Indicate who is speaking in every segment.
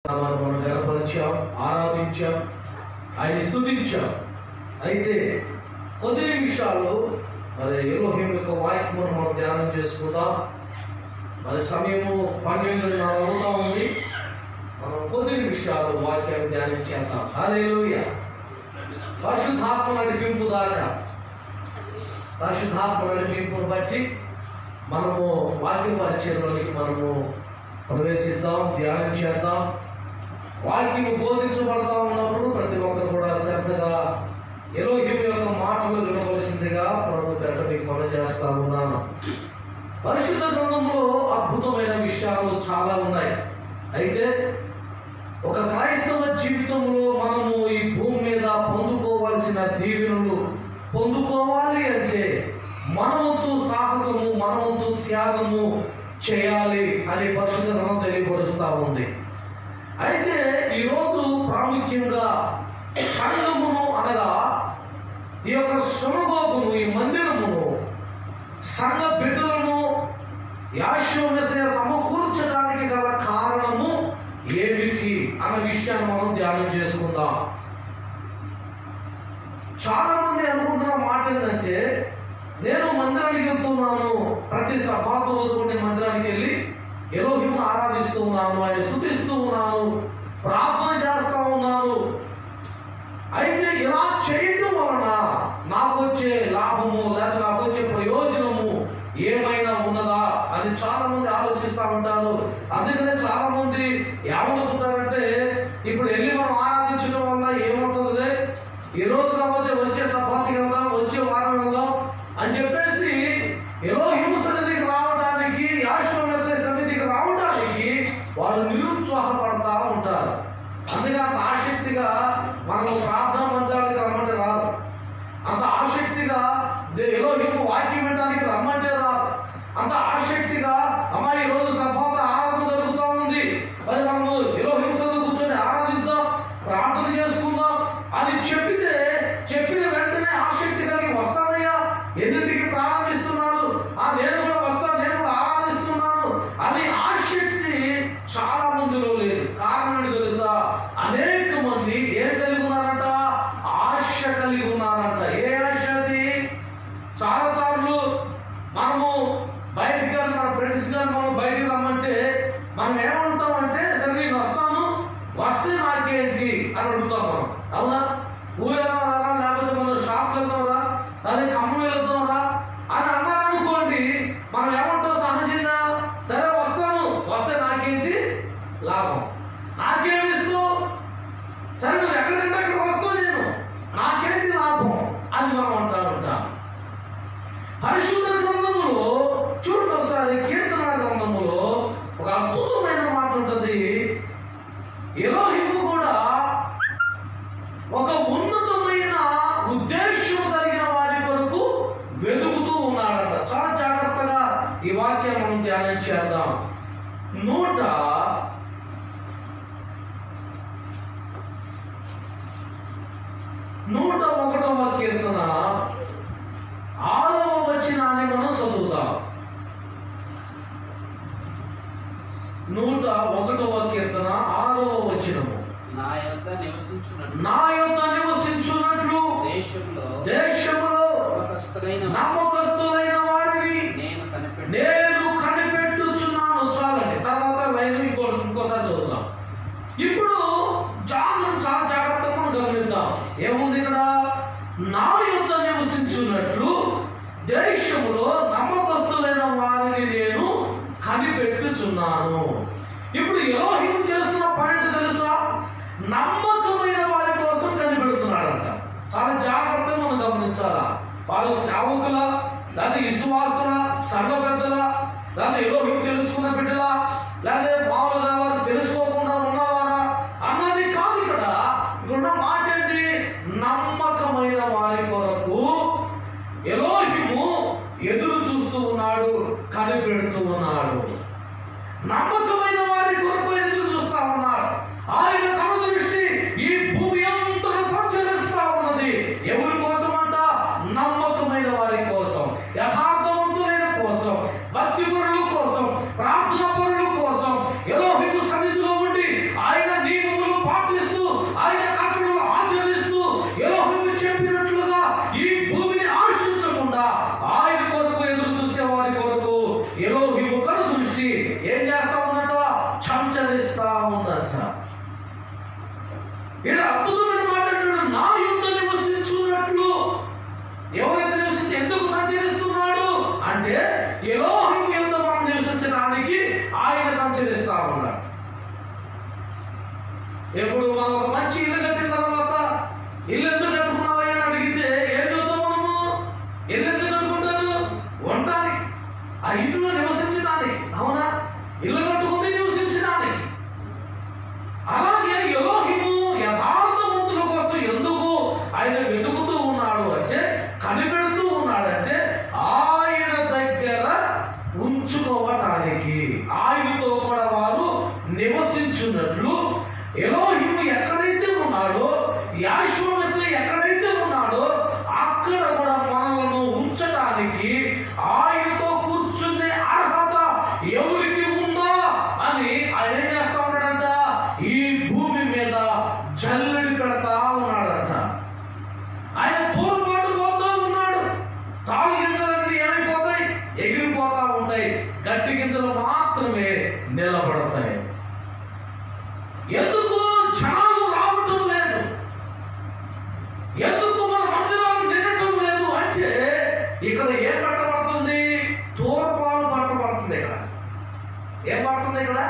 Speaker 1: మనం గణపరిచాం, ఆరాధించాం, ఆయన స్తుతించాం. అయితే కొద్ది నిమిషాలు మరి ఎలోహిం యొక్క వాక్యమును మనం ధ్యానం చేసుకుందాం. మరి సమయము 12:30 అవుతా ఉంది. మనం కొద్ది నిమిషాలు వాక్యాన్ని ధ్యానించేద్దాం. హల్లెలూయా. పరిశుద్ధాత్మ నడిపింపు దాకా, పరిశుద్ధాత్మ నడిపింపును బట్టి మనము వాక్య పరిచయంలోనికి మనము ప్రవేశిద్దాం, ధ్యానం చేద్దాం. వాక్యము బోధించబడతా ఉన్నప్పుడు ప్రతి ఒక్కరు కూడా శ్రద్ధగా ఎలోహిం యొక్క మాటలు వినవలసిందిగా ప్రభు పేట మీకు పనిచేస్తా ఉన్నాను. పరిశుద్ధ గ్రంథంలో అద్భుతమైన విషయాలు చాలా ఉన్నాయి. అయితే ఒక క్రైస్తవ జీవితంలో మనము ఈ భూమి మీద పొందుకోవాల్సిన దీవెనలు పొందుకోవాలి అంటే మనవంతు సాహసము, మనవంతు త్యాగము చేయాలి అని పరిశుద్ధ గ్రంథం తెలియపరుస్తూ ఉంది. అయితే ఈరోజు ప్రాముఖ్యంగా సంఘమును అనగా ఈ యొక్క సునగోగును, ఈ మందిరమును, సంఘ బిడ్డలను యాశోమేసయ్య సమకూర్చడానికి గల కారణము ఏమిటి అన్న విషయాన్ని మనం ధ్యానం చేసుకుందాం. చాలా మంది అనుకుంటున్న మాట ఏంటంటే, నేను మందిరానికి వెళ్తున్నాను, ప్రతి సబ్బాతు రోజు నేను మందిరానికి వెళ్ళి ఎలోహిం ఆరాధిస్తూ ఉన్నాను, ఆయన స్తుతిస్తూ ఉన్నాను, ప్రార్థన చేస్తూ ఉన్నాను. అయితే ఇలా చేయడం వలన నాకు వచ్చే లాభము లేకపోతే నాకు వచ్చే ప్రయోజనము ఏమైనా ఉన్నదా అని చాలా మంది ఆలోచిస్తూ ఉంటారు. అందుకనే చాలా మంది ఏమనుకుంటారంటే, ఇప్పుడు వెళ్ళి మనం ఆరాధించడం వల్ల ఏమవుతుంది, ఈ రోజు కాకపోతే వచ్చే సబ్బాతుకి వెళ్దాం, వచ్చే వారం వెళ్దాం అని చెప్పేసి ఎలోహిం సన్నిధికి రావడానికి, యాశోమేసయ్య సన్నిధికి రావడానికి వాళ్ళు నిరుత్సాహపడతా ఉంటారు. అందుకే అంత ఆసక్తిగా మనం ప్రార్థన మందిరానికి రమ్మంటే రాదు, అంత ఆసక్తిగా ఎలోహిం వాక్యం వినడానికి రమ్మంటే రాదు, అంత ఆసక్తిగా అమ్మ ఈ రోజు సబ్బాతు ఆరాధన జరుగుతూ ఉంది, మరి మనము ఎలోహిం సన్నిధికి కూర్చొని ఆరాధిద్దాం, ప్రార్థన చేసుకుందాం అని చెప్పిన వెంటనే ఆసక్తి కలిగి వస్తానయ్యా, ఎన్నింటికి ప్రారంభిస్తున్నారు, నేను కూడా వస్తాను, నేను కూడా ఆరాధిస్తున్నాను అని ఆసక్తి చాలా మందిలో లేదు. కారణం ఏంటి తెలుసా? అనేక మంది ఏం కలిగి ఉన్నారంట? ఆశ కలిగి ఉన్నారంట. ఏ ఆశ అది? చాలాసార్లు మనము బయటికి కానీ మన ఫ్రెండ్స్ కానీ మనం బయటికి రమ్మంటే మనం ఏమడుగుతామంటే, సరే నేను వస్తాను, వస్తే నాకేంటి అని అడుగుతాం మనం. అవునా? ఊరు వెళ్తామరా, లేకపోతే మనం షాప్కి వెళ్తామరా, అదే ఖమ్మం వెళ్తామరా అని అన్నారనుకోండి, మనం ఏమంటాం సహజంగా? సరే వస్తాను, వస్తే నాకేంటి లాభం, నాకేమిస్తావు, సరే నువ్వు ఎక్కడికంటే అక్కడ వస్తావు, నేను నాకేంటి లాభం అని మనం అంటాం. పరిశుద్ధ గ్రంథంలో చూడండి ఒకసారి, కీర్తన గ్రంథంలో ఒక అద్భుతమైన మాట ఉంటుంది. ఎలోహిము కూడా ఒక ఉన్నతమైన ఉద్దేశం కలిగిన వారి కొరకు వెతుకుతూ ఉన్నాడంట. చాలా జాగ్రత్తగా ఈ వాక్యాన్ని మనం ధ్యానం చేద్దాం. 101వ కీర్తన 6వ వచనాన్ని మనం చదువుతాం. 101వ కీర్తన 6వ వచనము, నా యొద్ద నివసించున్నట్లు దేశంలో నమ్మకస్తులైన వారిని నేను కనిపెట్టుచున్నాను. చాలండి, తర్వాత లైన్ ఇంకోసారి చదువుతాం. ఇప్పుడు చాలా జాగ్రత్తగా మనం గమనిద్దాం. ఏముంది ఇక్కడ? నా యొద్ద నివసించున్నట్లు దేశంలో నమ్మకస్తులైన వారిని నేను కనిపెట్టుచున్నాను. ఇప్పుడు ఎలోహిం చేస్తున్న పని తెలుసా? నమ్మకమైన వారి కోసం కనిపెడుతున్నాడంట. చాలా జాగ్రత్తగా మనం గమనించాలా. వాళ్ళు సేవకుల, లేదా విశ్వాసుల, సంఘ పెద్దల, లేదా ఎలోహిం తెలుసుకున్న బిడ్డల, లేదా మామూలుగా వారు తెలుసుకోకుండా ఉన్నవారా అన్నది కాదు. ఇక్కడ మాట ఏంటి? నమ్మకమైన వారి కొరకు ఎలోహిము ఎదురు చూస్తూ ఉన్నాడు, కనిపెడుతూ ఉన్నాడు. నమ్మకమైన వారి కొరకు ఎదురు చూస్తా ఉన్నాడు. ఆయన కనుదృష్టి ఈ భూమి అంతా సంచరిస్తా ఉన్నది. ఎవరి కోసం అంట? నమ్మకమైన వారి కోసం, యథార్థవంతులైన కోసం, భక్తి పరుల కోసం, ప్రార్థన పరుల కోసం, ఎలోహిము సన్నిధిలో ఉండి ఆయన చెప్పినట్లుగా ఈ భూమిని ఆశించకుండా ఆయన కొరకు ఎదురు చూసే వారి కొరకు ఎలోహిము కను దృష్టి ఏం చేస్తా ఉందంట? సంచరిస్తా ఉందంట. ఇక్కడ అద్భుతమైన మాట అంటాడు, నా యుద్ధ నివసించున్నట్లు. ఎవరైతే నివసించి ఎందుకు సంచరిస్తున్నాడు అంటే ఎలోహిము యుద్ధ మనం నివసించడానికి ఆయన సంచరిస్తా ఉన్నాడు. ఎప్పుడు మనం ఒక మంచి ఇల్లు కట్టిన తర్వాత ఇల్లు ఎందుకు కట్టుకున్నావా అని అడిగితే ఏం చూద్దాం మనము? ఇల్లు ఎందుకు కట్టుకుంటారు? ఉండడానికి, ఆ ఇంట్లో నివసించడానికి. అవునా? ఇల్లు కట్టుకుంటే నివసించడానికి. అలాగే ఎలోహిము యథార్థవంతుల కోసం ఎందుకు ఆయన వెతుకుతూ ఉన్నాడు అంటే, కనిపెడుతూ ఉన్నాడంటే ఆయన దగ్గర ఉంచుకోవటానికి, ఆయనతో కూడా వారు నివసించున్నట్లు. ఎలోహిము ఎక్కడైతే ఉన్నాడో, యాషూవ మెస్సియా ఎక్కడైతే ఉన్నాడో అక్కడ కూడా మనలను ఉంచడానికి, ఆయనతో కూర్చునే అర్హత ఎవరికి ఉందా అని ఆయన ఏం చేస్తా ఉన్నాడంట? ఈ భూమి మీద జల్లెడి పెడతా ఉన్నాడంట. ఆయన తోరుపాటు పోతూ ఉన్నాడు. తాళి గింజలన్నీ ఏమైపోతాయి? ఎగిరిపోతా ఉంటాయి. గట్టి గింజలు మాత్రమే నిలబడతాయి. ఎందుకు జనాలు రావటం లేదు? ఎందుకు మన మందిరాలు నిండటం లేదు అంటే ఇక్కడ ఏం పట్టబడుతుంది? తూర్పాలు పట్టబడుతుంది. ఇక్కడ ఏం పడుతుంది? ఇక్కడ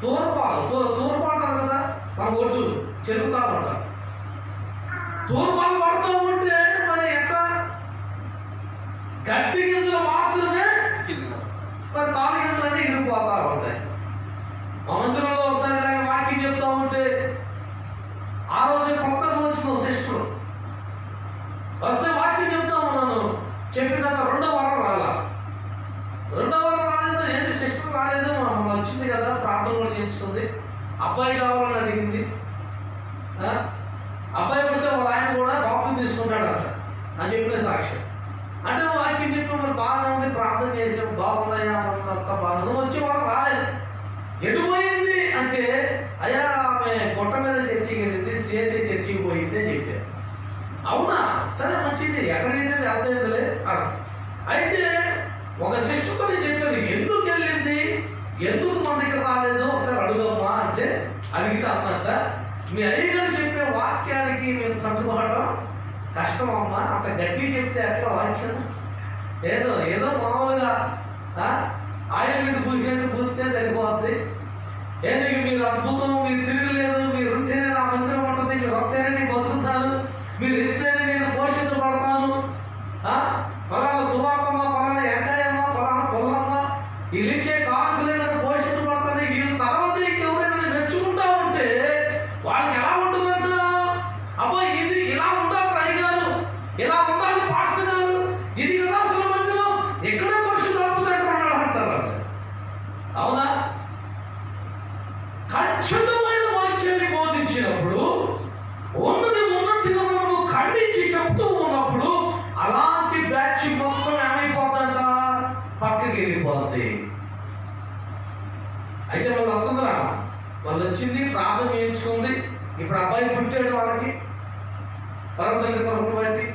Speaker 1: తూర్పాలు. తూర్పాలు అంటారు కదా, మన ఒడ్డు చెరుకుతా ఉంటారు. తూర్పాలు పడుతూ ఉంటే మరి ఎట్లా? గట్టి గింజలు మాత్రమే, మరి తాళి గింజలు అంటే ఇరిగిపోతా ఉంటాయి. మా మందిరంలో ఒకసారి వాక్యం చెప్తా ఉంటే ఆ రోజు కొత్తగా వచ్చిన సిస్టర్ వస్తే వాక్యం చెప్తా ఉన్నాను. చెప్పిన రెండో వారం రాలా. రెండో వారం రాలేదు. ఏంటి సిస్టర్ రాలేదు? మనం వచ్చింది కదా, ప్రార్థన కూడా చేయించుకుంది. అబ్బాయి కావాలని అడిగింది. అబ్బాయి పడితే వాళ్ళ ఆయన కూడా బాప్తిజం తీసుకుంటాడంట అని చెప్పిన సాక్ష్యం. అంటే వాక్యం చెప్పిన మరి బాగానే ఉంది, ప్రార్థన చేసాం, బాగున్నాయా, అంతా బాగుంది. వచ్చే వారం రాలేదు. ఎడిపోయింది అంటే అయ్యా ఆమె గొట్ట మీద చర్చికి వెళ్ళింది, సిఎస్ఐ చర్చికి పోయింది అని చెప్పారు. అవునా? సరే మంచిది, ఎక్కడికైతే వెళ్తాయిందిలే. అయితే ఒక సిస్టర్తో నేను చెప్పాను, ఎందుకు వెళ్ళింది, ఎందుకు మన దగ్గర రాలేదు ఒకసారి అడుగమ్మా అంటే అడిగితే అన్నట్ట, మీ అయ్యగారు చెప్పే వాక్యానికి మేము తట్టుకోవడం కష్టం అమ్మా, అంత గట్టి చెప్తే అట్లా వాక్యం ఏదో ఏదో మామూలుగా ఆయన వీటి పూసినట్టు పూస్తే సరిపోద్ది. ఎందుకు మీరు అద్భుతం, మీరు తిరగలేదు, మీరు ఉంటేనే నా మందిరం ఉంటుంది, మీరు వస్తేనే నేను బతుకుతాను, మీరు ఇస్తేనే నేను పోషించబడతాను, పలానా సువార్తమ్మ, పలానా ఎంకాయమ్మ, పలానా పొల్లమ్మ, వీళ్ళు ఇచ్చే కానుకలే నన్ను పోషించబడతాను. వీళ్ళ తర్వాత ఇంకెవరైనా మెచ్చుకుంటా ఉంటే వాళ్ళకి ఎలా ఉంటుందంట? అబ్బా ఇది ఇలా ఉండాలి రాయి గారు, ఇలా ఉండాలి పాస్టర్ గారు, ఇది కదా అసలు మందిరం, ఎక్కడే పరిశుద్ధాత్మ దగ్గర ఉన్నాడు అంటారు. అవునా? ఖచ్చితమైన వాక్యాన్ని బోధించినప్పుడు, ఉన్నది ఉన్నట్టుగా మనము ఖండించి చెప్తూ ఉన్నప్పుడు అలాంటి బ్యాచ్ మొత్తం ఏమైపోతుందంట? పక్కకి వెళ్ళిపోద్ది. అయితే వాళ్ళు వస్తుందిరా, వాళ్ళు వచ్చింది, ప్రార్థన చేయించుకుంది. ఇప్పుడు అబ్బాయి పుట్టాడు వాళ్ళకి, పరమతండ్రి కొరకు బట్టి.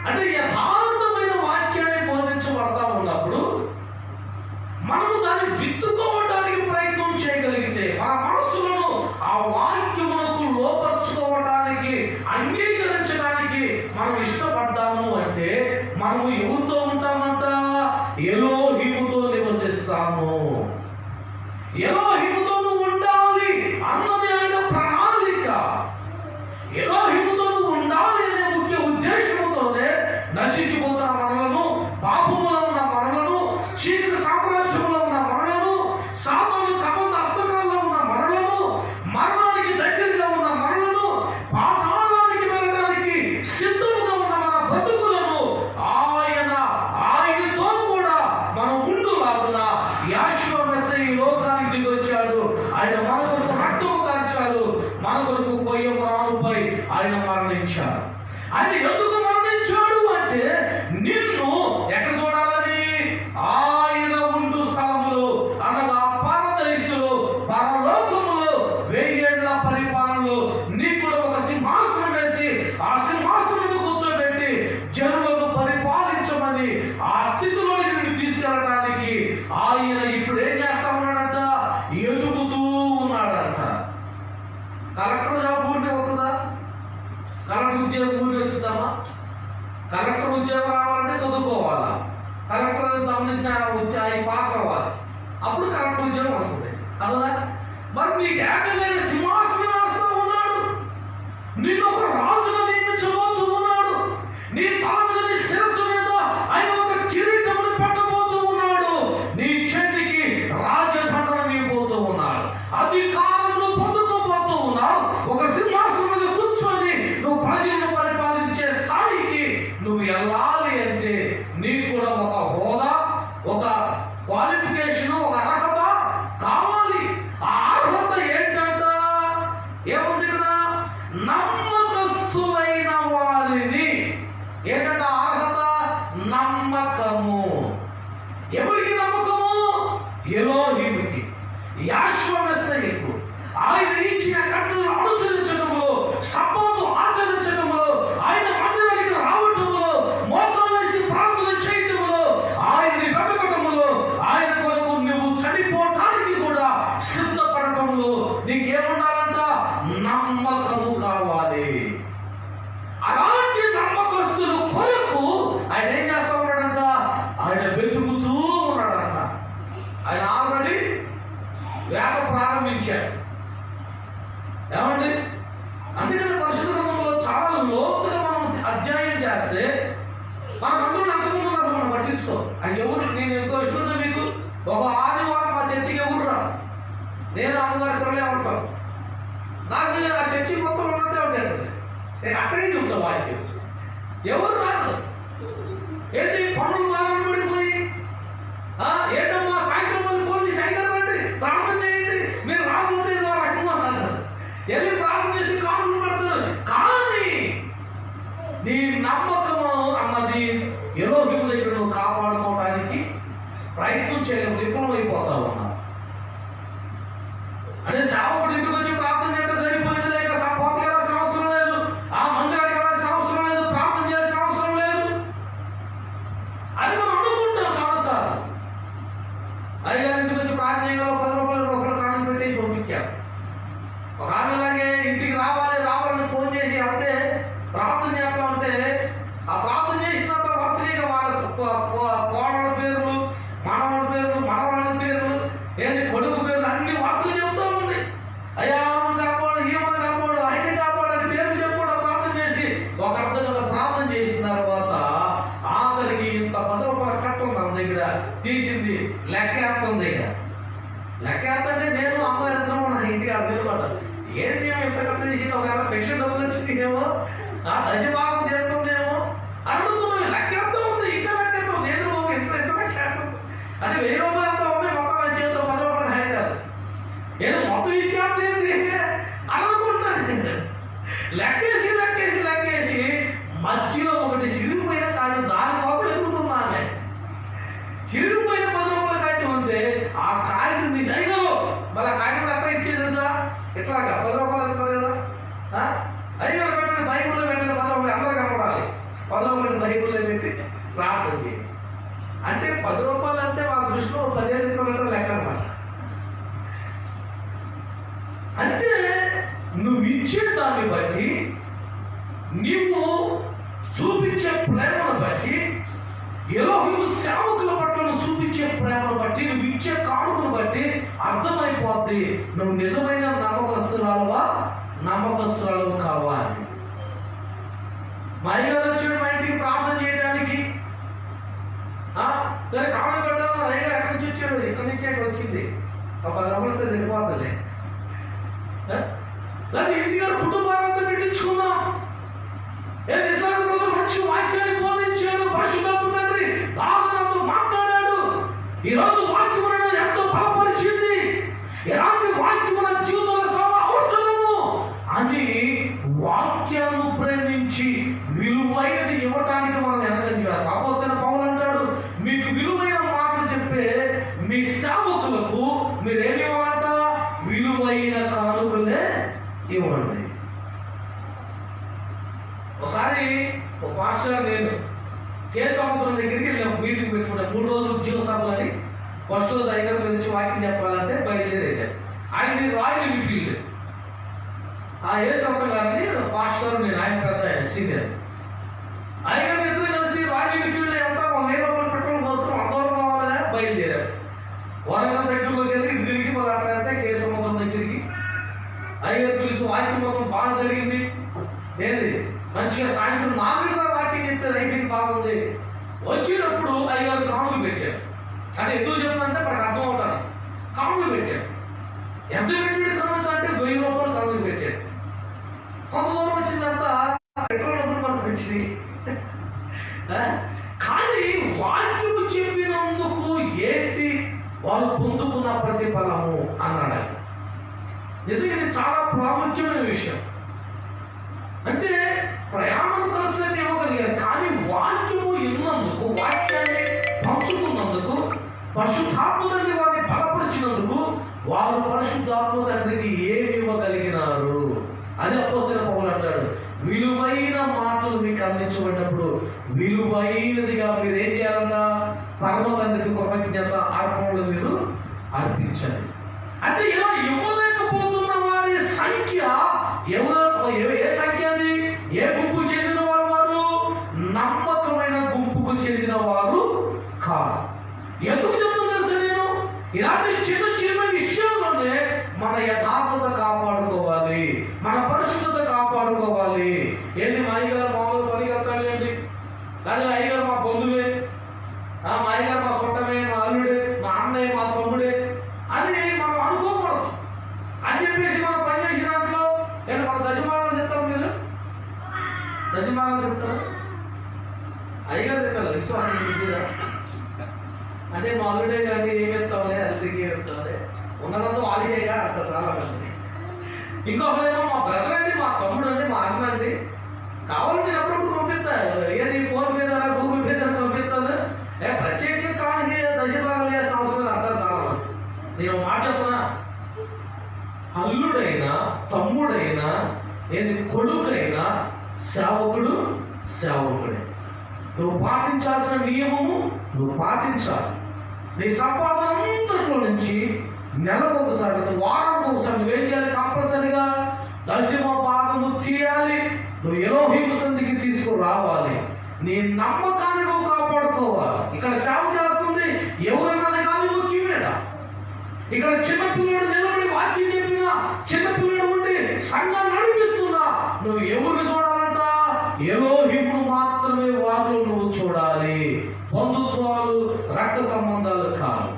Speaker 1: అంటే యథార్థమైన వాక్యాన్ని బోధించబడతా ఉన్నప్పుడు మనము దాన్ని విత్తుకోవడానికి ప్రయత్నం చేయగలిగితే, మన మనస్సులను ఆ వాక్యమునకు లోపరుచుకోవడానికి, అంగీకరించడానికి మనం ఇష్టపడ్డాము అంటే మనము ఎవరితో ఉంటామంట? ఎలోహిముతో నివసిస్తాము. ఎలోహిముతో ఉండాలి అన్నది ఆయన ప్రణాళిక. ఎలోహిముతో ఉండాలి అనే ముఖ్య ఉద్దేశంతోనే నశించిపోతున్న మనలను, పాపములో ఉన్న మనలను, చీకటి సామ్రాజ్యంలో ఉన్న మనలను, సాతాను కబంధ హస్తకాల్లో ఉన్న మనలను, మరణానికి దగ్గరగా ఉన్న మనలను, పాతాళానికి వెళ్ళడానికి సిద్ధంగా ఉన్న మన బ్రతుకులను ఆయనతో కూడా మనం ఉండులాగున యాషూవ మెస్సియా ఈ లోకానికి దిగి వచ్చాడు. ఆయన మన కొరకు రక్తము కార్చాడు, మన కొరకు కొయ్య ప్రాణుపై ఆయన మరణించాడు. ఆయన ఎందుకు మరణించాడు అంటే నిన్ను ఎక్కడ చూడాలని? ఆయన ఉండు స్థలములో, అనగా పరలోకములో 1000 ఏళ్ల పరిపాలనలో నీకు ఒక సింహాసనం వేసి కలెక్టర్ ఉద్యోగం ఊరి వచ్చిందమ్మా? కలెక్టర్ ఉద్యోగం రావాలంటే చదువుకోవాలా, కలెక్టర్ సంబంధించిన పాస్ అవ్వాలి, అప్పుడు కలెక్టర్ ఉద్యోగం వస్తుంది. అవునా? మరి నీకు ఏకమైన సింహాసనాసనం ఉన్నాడు, నిన్ను ఒక రాజుగా నియమించబోతూ ఉన్నాడు, నీ తల మీద నీ శిరస్సు మీద ఆయన ఒక కిరీటమును పెట్టబోతూ ఉన్నాడు, నీ చేతికి రాజదండనం ఇవ్వబోతూ ఉన్నాడు, అధికారంలో పొందుకోబోతూ ఉన్నావు. ఒక సింహాసనం మీద కూర్చొని నువ్వు ప్రజలను పరిపాలించే స్థాయికి నువ్వు వెళ్ళాలి అంటే నీకు కూడా ఒక హోదా, ఒక క్వాలిఫికేషన్, ఒక అర్హత కావాలి. ఆ అర్హత ఏంటంట? ఏముంది ఇక్కడ? నమ్మకస్తులైన వారిని. ఏంటంట అర్హత? నమ్మకము. ఎవరికి నమ్మకము? ఎలోహిముకి, యాశ్వమెస్సయ్యకు. ఆయన ఇచ్చిన కట్టలను అనుసరించడంలో, సబ్బతు ఆచరించడంలో, ఆయన మందిరానికి రావటంలో, మోకాలేసి ప్రార్థన చేయటంలో, ఆయన్ని వెతకటంలో, ఆయన కొరకు నువ్వు చనిపోవటానికి కూడా సిద్ధపడటంలో నీకేముండాలంట? నమ్మకము కావాలి. అలాంటి నమ్మకస్తుల కొరకు ఆయన ఏం చేస్తా ఉన్నాడంట? ఆయన వెతుకుతూ ఉన్నాడంట. ఆయన ఆల్రెడీ వేట ప్రారంభించాడు. ఏమండి? అందుకని పరిశుద్ధ గ్రంథంలో చాలా లోతుగా మనం అధ్యయనం చేస్తే మన మంత్రులు అంతకుముందు మనం పట్టించుకో. ఆయన ఎవరు? నేను ఎక్కువ విశ్వాసం మీకు ఒక ఆదివారం మా చర్చికి ఎవరు రా, నేను అమ్మగారి పిల్లలే ఉంటాను. నాకు ఆ చర్చి మొత్తం ఉన్నట్టే ఉండేస్తుంది. నేను అక్కడే చెప్తా వాక్యం. ఎవరు రాదు. ఏంటి పనులు బాగా పడిపోయి ఏంటమ్మా సాయంత్రం మళ్ళీ ఫోన్ చేసి సాయంత్రం రండి ప్రార్థన చేయండి, మీరు రాబోతే రకంగా అంటారు. వెళ్ళి ప్రార్థన చేసి కానుకలు పెడతారు. కానీ నీ నమ్మకము అన్నది ఎలోహిము దగ్గర నువ్వు కాపాడుకోవడానికి ప్రయత్నం చేయలేదు, విఫలమైపోతా ఉన్నా. అంటే సేవకుడు ఇంటికి వచ్చి ప్రార్థన చేస్తే సరిపోయింది, లేక కోపకి వెళ్ళాల్సిన అవసరం లేదు, ఆ మందిరానికి వెళ్ళాల్సిన అవసరం లేదు, ప్రార్థన చేయాల్సిన అవసరం లేదు అని మనం అనుకుంటాం చాలాసార్లు. అయ్యగారి ఇంటికి వచ్చి ప్రార్థన చేయగల 10 రూపాయలు కానుక పెట్టేసి పంపించారు. ఒక ఆమెలాగే ఇంటికి రావాలని ఫోన్ చేసి అంతే ప్రార్థన చేస్తా ఉంటే ఆ ప్రార్థన చేసినంత వరుసగా వాళ్ళ కోడల పేర్లు, మనవల పేర్లు, మనవరాల పేర్లు, ఏంటి కొడుకు పేర్లు అన్ని వరుసలు చెప్తూ ఉంది. అయ్యా కాపాడు, ఈమెను కాపాడు, ఆయన కాపాడు అని పేర్లు చెప్పుకోవడం ప్రార్థన చేసి ఒక అర్ధగంట ప్రార్థన చేసిన తర్వాత ఆఖరికి ఇంత 10 రూపాయల కట్టం మన దగ్గర తీసింది లెక్కేత్తం దగ్గర. లెక్కేత్తంటే నేను అమ్మగారితో నా ఇంటికి అర్థం ఏంటి ఎంత కట్ట తీసిన ఒక పెన్షన్ డబ్బులు వచ్చిందేమో, ఆ దశభాగం తీరుతుందేమో అనుకున్నాను. లెక్కేత్తం ఉంది, ఇంకా లెక్కేత్తం. నేను ఎంత లెక్కేత్తం అంటే 1000 రూపాయలు అంతా ఉన్నాయి, మొత్తం చేతిలో 10 రూపాయలు హాయి కాదు, ఏదో మొత్తం ఇచ్చేది అనుకుంటున్నాను. లెక్కేసి మధ్యలో ఒకటి చిరిగిపోయిన కానీ దానికోసం ఎదుగుతున్నాను. చిరిగిపోయిన 10 రూపాయల కాగితం ఉంటే ఆ కాగితం నీ సైగలో మళ్ళీ కాగితం ఎట్లా ఇచ్చేది తెలుసా? ఇట్లాగా 10 రూపాయలు ఇస్తారు కదా, అయ్యో పెట్టండి బైబుల్లో పెట్టండి 10 రూపాయలు అందరూ కనపడాలి. 10 రూపాయలు బైబుల్లో పెట్టి ప్రార్థన చేయండి అంటే 10 రూపాయలు అంటే వాళ్ళ దృష్టిలో 10,000 ఇస్తున్నట్టు లెక్క అనమాట. అంటే నువ్వు ఇచ్చే దాన్ని బట్టి, నీవు చూపించే ప్రేమను బట్టి, ఎలోహిము సేవకుల పట్ల నువ్వు చూపించే ప్రేమను బట్టి, నువ్వు ఇచ్చే కానుకను బట్టి అర్థమైపోద్ది నువ్వు నిజమైన నమ్మకస్తురాలు కావాలి. మా అయ్యగారు వచ్చాడు మా ఇంటికి ప్రార్థన చేయడానికి. సరే కానుక పెట్టాను, అయ్యగారు ఎక్కడి నుంచి వచ్చాడు? ఇక్కడి నుంచి అక్కడ వచ్చింది, ఒక 10 రూపాయలతో సరిపోతుంది. లేదా ఇంటికాడ కుటుంబాలంతా పెట్టించుకున్నాం. మంచి వాక్యాన్ని బోధించాడు, పరిశుద్ధాత్మ తండ్రి నాతో మాట్లాడాడు. ఈరోజు వాక్యం అనేది ఎంతో బలపరిచింది, ఎలాంటి వాక్యం మన జీవితంలో చాలా అవసరము అని వాక్యాన్ని ప్రేమించి విలువైనది ఇవ్వటానికి మనం వెనకంజ వేస్తాం. అపోస్తలుడైన పౌలు అంటాడు, మీకు విలువైన మాటలు చెప్పే మీ సేవకులకు మీరేమి ఇవ్వాలంట? విలువైన కానుకలే ఇవ్వండి. ఒకసారి ఒక పాస్టర్ నేను కేశవంతుల దగ్గరికి వెళ్ళాము, మీటింగ్ పెట్టుకుంటాం. 3 రోజులు ఉద్యోగ సభలు అని. ఫస్ట్ రోజు అయ్యగారి గురించి వాక్యం చెప్పాలంటే బయలుదేరేది. ఆయన రాయల్ ఎన్ఫీల్డ్ ఆ యేసప్ప గారిని మాస్టర్, నేను ఆయన పెద్ద, ఆయన సీనియర్. అయ్యగారు ఇద్దరు కలిసి రాయల్ ఫీల్డ్ అంతా 1,000 రూపాయలు పెట్రోల్ కోసం అందరం కావాలని బయలుదేరారు. వరంగల్ దగ్గరలోకి వెళ్ళి ఇటు తిరిగి మళ్ళీ అట్లా వెళ్తే కేశవరం దగ్గరికి అయ్యగారు పిలిచి వాక్యం మొత్తం బాగా జరిగింది. ఏంది మంచిగా సాయంత్రం 4 వాక్యం చెప్పారు, అయిపోయింది, బాగుంది. వచ్చినప్పుడు అయ్యగారు కాములు పెట్టారు. అంటే ఎందుకు చెప్తానంటే మనకు అర్థం అవుతాను. కాములు పెట్టారు. ఎంత పెట్టాడు కానుక అంటే 1000 రూపాయలు కానుక పెట్టాడు. కొంత దూరం వచ్చిందంతా పెట్రోల్ వద్దు మనకు వచ్చింది. కానీ వాక్యము చెప్పినందుకు ఏంటి వాళ్ళు పొందుకున్న ప్రతిఫలము అన్నాడు ఆయన. నిజంగా ఇది చాలా ప్రాముఖ్యమైన విషయం. అంటే ప్రయాణం ఖర్చు అయితే ఇవ్వగలిగారు, కానీ వాక్యము ఇన్నందుకు, వాక్యాన్ని పంచుకున్నందుకు, పరిశుద్ధాత్మని వారిని బలపరిచినందుకు వారు పరిశుద్ధాత్మ తండ్రికి ఏమి ఇవ్వగలిగినారు. అది అపోస్తలుడైన పౌలు అంటాడు, విలువైన మాటలు మీకు అందించబడినప్పుడు విలువైనదిగా మీరు ఏం చేయాలన్నా పరమ తండ్రికి కృతజ్ఞత అర్పణలు మీరు అర్పించాలి. అంటే ఇలా ఇవ్వలేకపోతున్న వారి సంఖ్య ఏ సంఖ్య? అది ఏ గుంపు చెందిన వారు? వారు నమ్మకమైన గుంపుకు చెందిన వారు కాదు. ఎందుకు చెప్తున్నా సార్ నేను? ఇలాంటి చిన్న చిన్న విషయాల్లోనే మన యథార్థత కాపాడుకోవాలి, మన పరిశుద్ధత కాపాడుకోవాలి. ఏంటి మా అయ్యగారు మామూలుగా పరిగెత్తాలి ఏంటి, కానీ అయ్యగారు మా బంధువే, మా అయ్యగారు మా సొంటమే, మా అల్లుడే, మా అన్నయ్య, మా తమ్ముడే అని మనం అనుకోకూడదు. అని చెప్పేసి మనం పనిచేసిన దాంట్లో నేను మన దశమానాలు చెప్తాం. మీరు దశమానాలు చెప్తారు, అయ్యగారు చెప్తారు విశ్వాసం అంటే మా అల్లుడే కానీ ఏమెత్తావులే, అల్లుడికి ఏమెత్తావులే, ఉన్నదంతా వాళ్ళకేగా అంత చాలా మంది. ఇంకొకరేమో మా బ్రదర్ అండి, మా తమ్ముడు అండి, మా అన్న అండి, కావాలంటే ఎప్పుడప్పుడు పంపిస్తాను. ఏది ఫోన్ పే ద్వారా, గూగుల్ పే ద్వారా పంపిస్తాను. ప్రత్యేకంగా కానీ దశమానాలు చేసిన అవసరం లేదు అంటారు చాలా మంది. నేను మాట చెప్పనా, అల్లుడైనా తమ్ముడైనా ఏది కొడుకైనా సేవకుడు సేవకుడే. నువ్వు పాటించాల్సిన నియమము నువ్వు పాటించాలి. నీ సంపాదన అంతట్లో నుంచి నెలకు ఒకసారి, వారానికి ఒకసారి నువ్వేం చేయాలి? కంపల్సరిగా దశమ భాగము తీయాలి. నువ్వు ఎలోహీము సంధికి తీసుకురావాలి. నీ నమ్మకాన్ని నువ్వు కాపాడుకోవాలి. ఇక్కడ సేవ చేస్తుంది ఎవరన్నది కానీ ముఖ్యమేనా? ఇక్కడ చిన్నపిల్లడు నిలబడి వాక్యం చెప్పినా, చిన్నపిల్లడు ఉండి సంఘం నడిపిస్తున్నా, నువ్వు ఎవరిని చూడాలంట? ఎలోహిమును మాత్రమే వారిలో నువ్వు చూడాలి. బంధుత్వాలు, రక్త సంబంధాలు కాదు.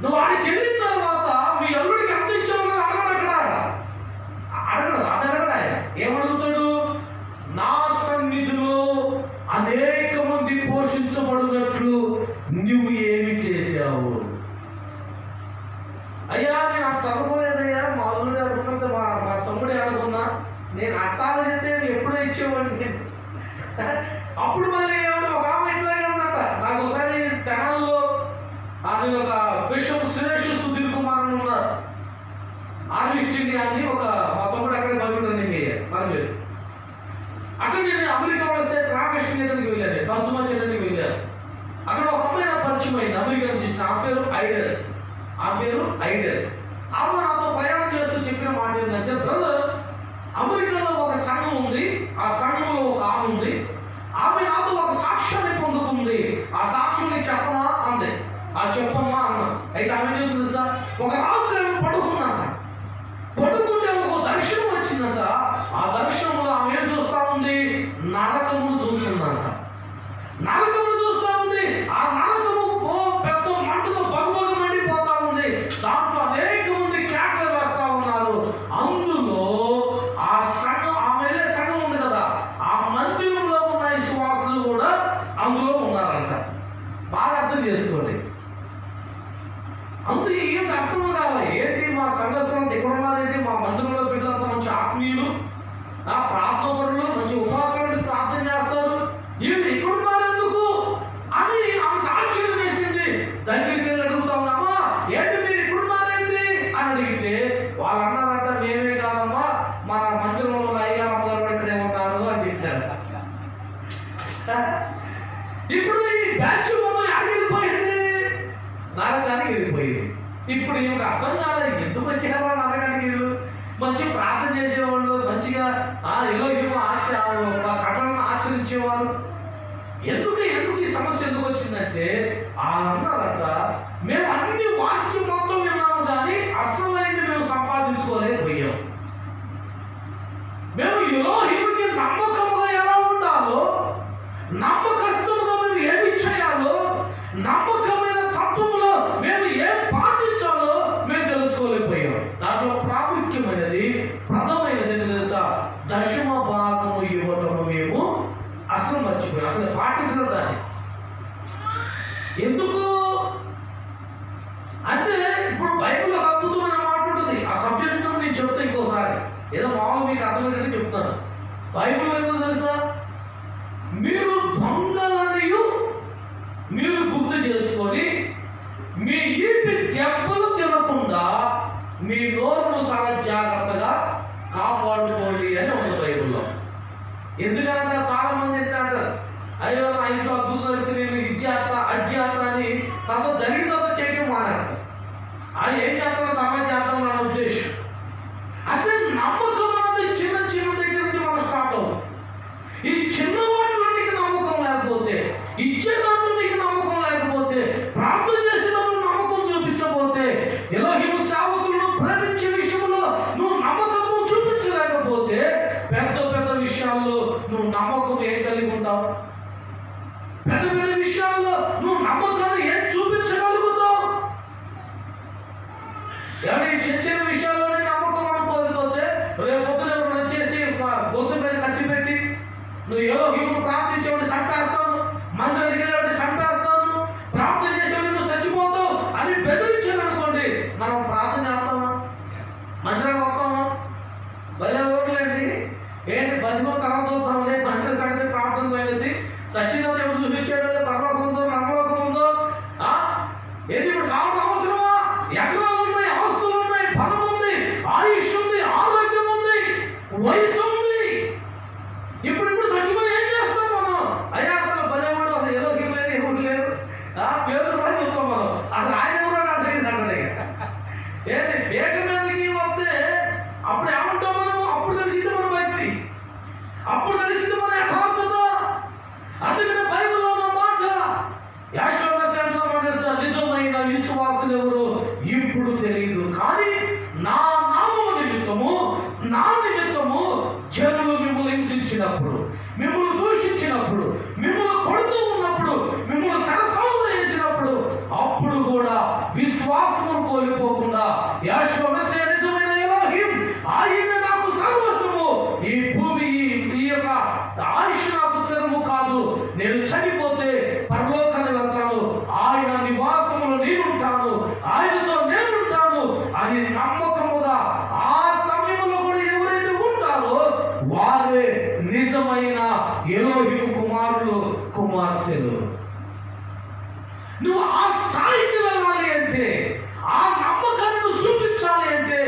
Speaker 1: నువ్వు ఆడికి వెళ్ళిన తర్వాత మీ అల్లుడికి ఎంత ఇచ్చామని అడగడు. ఆయన ఏమడుగుతాడు? నా సన్నిధిలో అనేక మంది పోషించబడినట్లు నువ్వు ఏమి చేశావు? అయ్యా నేను అంత అనుకోలేదయ్యా, మా అల్లుడే అనుకున్నది, మా తమ్ముడే అనుకున్నా, నేను అట్టాలు చెప్తే ఎప్పుడో ఇచ్చేవాడిని. అప్పుడు మళ్ళీ ఒక ఆమె ఇట్లాగే ఉందంట. నాకు ఒకసారి తెనాల్లో నేను ఒక బిషప్ సురేష్ సుధీర్ కుమార్ అని ఉన్నారు, ఆర్విస్ట్ ఇండియా అని ఒక మా తమ్ముడు అక్కడే బైబిల్ రన్నింగ్ అయ్యారు పర్లేదు. అక్కడ నేను అమెరికా వస్తే రామకృష్ణ చేయడానికి వెళ్ళాను, తర్జుమా చేయడానికి వెళ్ళాను. అక్కడ ఒక అమ్మాయి నాకు పరిచయం అయింది, అమెరికా నుంచి. ఆ పేరు ఐడల్. ఆమె నాతో ప్రయాణం చేస్తూ చెప్పిన మాట ఏంటంటే, బ్రదర్ అమెరికాలో ఒక సంఘం ఉంది, ఆ సంఘంలో ఒక ఆమె ఉంది, ఆమె నాతో ఒక సాక్ష్యాన్ని పొందుతుంది, ఆ సాక్ష్యాన్ని చెప్పనా అంది. ఆ చెప్పమ్మా అన్నా. అయితే ఆమె చెప్తుంది సార్, ఒక రాత్రి ఆమె పడుకుంటే ఒక దర్శనం వచ్చిందంట. ఆ దర్శనంలో ఆమె ఏం చూస్తా ఉంది? నరకమును చూస్తుందంట. నరకమును చూస్తా ఉంది. ఆ నరకము పెద్ద మంటతో బగుబగు మండిపోతా ఉంది. దాంట్లో అనేక మంది కేకలు వేస్తా ఉన్నారు. అందులో ఆ సంఘం, ఆమె సంఘం ఉంది కదా, ఆ మందిరంలో ఉన్న విశ్వాసులు కూడా అందులో ఉన్నారంట. బాగా అర్థం చేసుకోండి. అందుకే ఏం అర్థం కావాలి. ఏంటి మా సంఘస్థలం ఎక్కడ ఉన్నారేంటి? మా మందిరంలో పెట్టినంత మంచి ఆత్మీయులు, ప్రార్థనపరులు, మంచి ఉపాసనలు ప్రార్థన చేస్తారు, వీళ్ళు ఎక్కడున్నారు ఎందుకు అని ఆమెకు ఆశ్చర్యం వేసింది. దగ్గరికి వెళ్ళి అడుగుతా ఉన్నామా, ఏంటి మీరు ఎక్కడున్నారేంటి అని అడిగితే వాళ్ళు అన్నారంట, మేమే కాదమ్మా, మన మందిరంలో అయ్యగారు అమ్మగారు ఇక్కడే ఉన్నారు అని చెప్పారు. ఇప్పుడు ఈ బ్యాచ్ మొత్తం అడిగిపోయింది, నరకానికి వెళ్ళిపోయింది. ఇప్పుడు ఈమెకు అర్థం కాలేదు, ఎందుకు వచ్చారో నరకానికి వీళ్ళు. మంచి ప్రార్థన చేసేవాళ్ళు, మంచిగా ఎలోహిము కట్టలను ఆచరించేవారు. ఎందుకు ఈ సమస్య ఎందుకు వచ్చిందంటే అన్నారట, మేము అన్ని వాక్యం మొత్తం విన్నాము కానీ అసలైంది మేము సంపాదించుకోలేకపోయాం. మేము ఎలోహిముకి నమ్మకముగా ఎలా ఉండాలో, నమ్మకస్తులుగా మేము ఏమి చేయాలో, నమ్మకమైన తత్వంలో మేము ఏం పాటించాలో మేము తెలుసుకోలేకపోయాం. దాంట్లో ప్రాముఖ్యమైనది, ప్రథమైనది తెలుసా, దశమ భాగము ఇవ్వటము మేము అసలు మర్చిపోయాం, అసలు పాటించడం దాన్ని. ఎందుకు అంటే ఇప్పుడు బైబిల్లో అద్భుతమైన మాట ఉంటుంది. ఆ సబ్జెక్ట్ నేను చెప్తా ఇంకోసారి, ఏదో మామూలు మీకు అర్థమైనట్టు చెప్తాను. బైబిల్ ఏమో తెలుసా, మీరు దొంగలనియు మీరు గుర్తు చేసుకొని మీ ఈపి దెబ్బలు తినకుండా మీ నోరును చాలా జాగ్రత్తగా కాపాడుకోండి అని ఉంది బైబిల్లో. ఎందుకంటే చాలా మంది ఎంత అంటారు, అయ్యో నా ఇంట్లో అద్భుతం జరిగితే నేను ఇజ్జాత అజ్జాత అని తనతో జరిగినంత చేయడం మానేస్తారు. అది ఏం చేస్తారో తమ చేస్తాం నా ఉద్దేశం. అంటే నమ్మకం అనేది చిన్న దగ్గర నుంచి మనం స్టార్ట్ అవుతుంది. ఈ చిన్న వాటిలో నీకు నమ్మకం లేకపోతే, ఇచ్చే దాంట్లో నీకు నమ్మకం లేకపోతే, ప్రార్థన చేసినప్పుడు నమ్మకం చూపించకపోతే, ఎలోహిము సేవకులను ప్రేమించే విషయంలో నువ్వు నమ్మకం చూపించలేకపోతే, పెద్ద విషయాల్లో నువ్వు నమ్మకం ఏం కలిగి ఉంటావు? పెద్ద విషయాల్లో నువ్వు నమ్మకాన్ని ఏం చూపించగలుగుతావు? ఎవరి చిన్న విషయాల్లోనే నమ్మకం అనుకోకపోతే, రేపు పొద్దున వచ్చేసి గొంతు మీద కత్తి పెట్టి నువ్వు ఎలోహిమును ప్రార్థించేవాడిని చంపేస్తాను, మందిరానికి వెళ్ళేవాడిని చంపేస్తాను, ప్రార్థన చేసేవాడిని నువ్వు చచ్చిపోతావు అని బెదిరించాలనుకోండి, మనం ప్రార్థన చేస్తామా? మందిరానికి వస్తామా? భలే ఊర్లేండి, ఏంటి భజన తర్వాత చూద్దాంలే, మందిర సంగతి, ప్రార్థన సంగతి, సచ్చినంత ఎవరు చూపించాడు, పరలోకం ఉందో నరలోకం ఉందో, ఏది ఇప్పుడు సావడం అవసరమా? ఎకరాలు ఉన్నాయి, ఆస్తులు ఉన్నాయి, బలం ఉంది, ఆయుష్ ఉంది, ఆరోగ్యం ఉంది, వయసు ఉంది. ఇప్పుడు చచ్చిపోయి ఏం చేస్తాం మనం? అయ్యా అసలు భలేవాడు, అసలు ఎలోహిము లేదు, ఎవరు లేరు, పేరు కూడా చెప్తాం మనం. అసలు ఆయన ఎవరో నాకు తెలియదు అంటే ఏంటి పేక మీదకి వస్తే అప్పుడు ఏమంటాం మనము? అప్పుడు తెలిసింది మన భక్తి, అప్పుడు తెలిసింది మన యథార్థత. అందుకనే బైబిల్లో ఉన్న మాట, నిజమైన విశ్వాసులు ఎవరు ఇప్పుడు తెలియదు, కానీ నా నామము నిమిత్తము, నా నిమిత్తము జనులు మిమ్మల్ని హింసించినప్పుడు, మిమ్మల్ని దూషించినప్పుడు, మిమ్మల్ని కొడుతూ ఉన్నప్పుడు, మిమ్మల్ని సరసాలు చేసినప్పుడు, అప్పుడు కూడా విశ్వాసము కోల్పోకుండా యెహోవా నిజమైన ఎలోహిం, ఆయన నాకు సర్వస్వము, ఈ భూమి ఈ యొక్క ఆయుష్ నాకు స్థిరము కాదు, నేను చనిపోతే పరలోకానికి వెళ్తాను, ఆయన నివాసములో నేనుంటాను, ఆయనతో నేనుంటాను అని నమ్మకముగా ఆ సమయంలో కూడా ఎవరైతే ఉంటారో వారే నిజమైన ఎలోహిము కుమారులు, కుమార్తెలు. నువ్వు ఆ స్థాయికి వెళ్ళాలి అంటే, ఆ నమ్మకాన్ని నువ్వు చూపించాలి అంటే,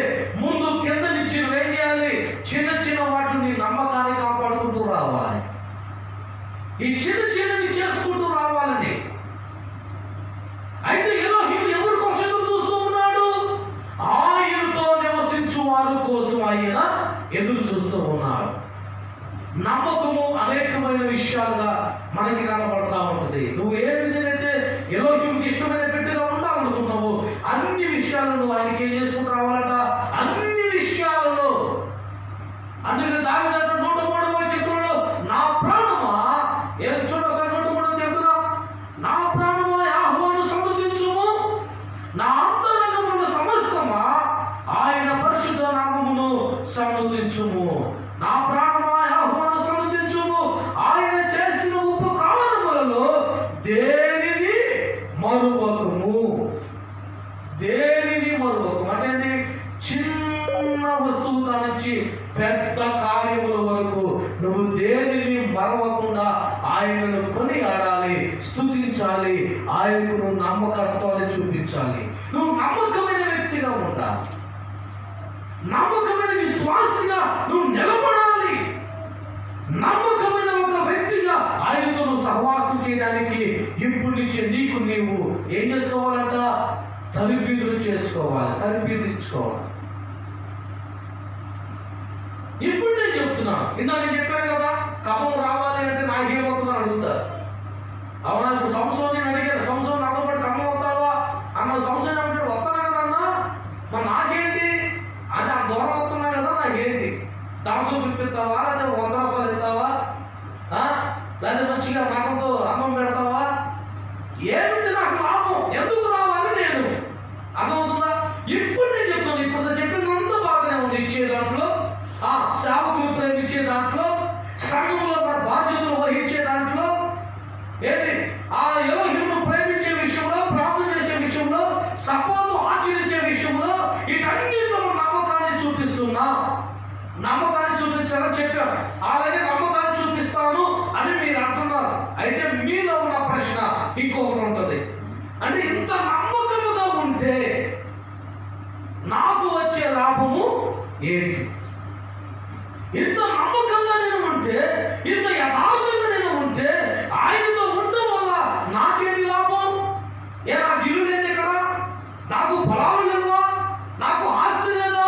Speaker 1: ముందు కింద నుంచి నువ్వేం చేయాలి? చిన్న వాటిని నీ నమ్మకాన్ని కాపాడుకుంటూ రావాలి. ఈ చిన్నవి చేసుకుంటూ రావాలని. అయితే ఎలోహిము ఎవరి కోసం ఎదురు చూస్తూ ఉన్నాడు? ఆయనతో నివసించు వారి కోసం ఆయన ఎదురు చూస్తూ ఉన్నాడు. నమ్మకము అనేకమైన విషయాలుగా మనకి కనబడతా ఉంటుంది. నువ్వు ఏ విధంగా ఎలోహిముకి ఇష్టమైన బిడ్డగా ఉండాలనుకుంటున్నావు, అన్ని విషయాలను నువ్వు ఆయనకి ఏం చేసుకుంటూ రావాలట? అన్ని విషయాలలో. అందుకని దావీదు 103వ కీర్తనలో, నా ప్రాణమా, ఏం చూడసారి 103వ కీర్తన, నా ప్రాణమా యెహోవాను సన్నుతించుము, నా అంతరంగమున సమస్తమా ఆయన పరిశుద్ధ నామమును సన్నుతించుము. నా ప్రాణమా యెహోవాను సన్నుతించుము, ఆయన చేసిన ఉపకారములలో దేనిని మరువకము. దేనిని మరువకము అంటే చిన్న వస్తువు కానించి పెద్ద కార్యముల వరకు నువ్వు దేనిని మరవకుండా ఆయనను కొనియాడాలి, స్తుతించాలి, ఆయనకు నువ్వు నమ్మకత్వాన్ని చూపించాలి. నువ్వు నమ్మకమైన వ్యక్తిగా ఉండాలి, నమ్మకమైన విశ్వాసిగా నువ్వు నిలబడాలి. నమ్మకమైన ఒక వ్యక్తిగా ఆయనతో నువ్వు సహవాసం చేయడానికి ఇప్పుడు నుంచి నీవు ఏం చేసుకోవాలంట? తరిబీదులు చేసుకోవాలి, తరిబీదించుకోవాలి. చెప్తున్నాను. ఇందా నేను చెప్పాను కదా, ఖమ్మం రావాలి అంటే నాకేమవుతుందని అడుగుతారు. అవునా? ఇప్పుడు సంవత్సరం నేను అడిగాను, సంవత్సరం నాతో పాటు ఖమ్మం వస్తావా అన్న. సంవత్సరం ఏమంటాడు, వస్తానా కదా అన్న, మరి నాకేంటి అంటే ఆ దూరం వస్తున్నా కదా నాకేంటి, దాంట్లో పిలిపిస్తావా, లేకపోతే 100 రూపాయలు ఇస్తావా, లేకపోతే మంచిగా మటంతో అన్నం పెడతావా, ఏమిటి నాకు లాభం, ఎందుకు రావాలి నేను? అర్థమవుతుందా? ఇప్పుడు నేను చెప్తాను, ఇప్పుడు చెప్పినంత బాగానే ఉంది. ఇచ్చే దాంట్లో, సేవకులు ప్రేమించే దాంట్లో, సంఘంలో మన బాధ్యతలు వహించే దాంట్లో, ఏంటి ఎలోహిమును ప్రేమించే విషయంలో, ప్రార్థన చేసే విషయంలో, సపోర్టు ఆచరించే విషయంలో, వీటన్నిటిలో నమ్మకాన్ని చూపిస్తున్నా. నమ్మకాన్ని చూపించాలని చెప్పాను. అలాగే నమ్మకాన్ని చూపిస్తాను అని మీరు అంటున్నారు. అయితే మీలో ఉన్న ప్రశ్న ఇంకొకటి ఉంటుంది. అంటే ఇంత నమ్మకముగా ఉంటే నాకు వచ్చే లాభము ఏంటి? ఇంత నమ్మకంగా నేను ఉంటే, ఇంత యథార్థంగా నేను ఉంటే, ఆయనతో ఉండడం వల్ల నాకేంటి లాభం? నాకు ఇల్లు లేదు ఇక్కడ, నాకు పొలాలు లేవా, నాకు ఆస్తి లేదా,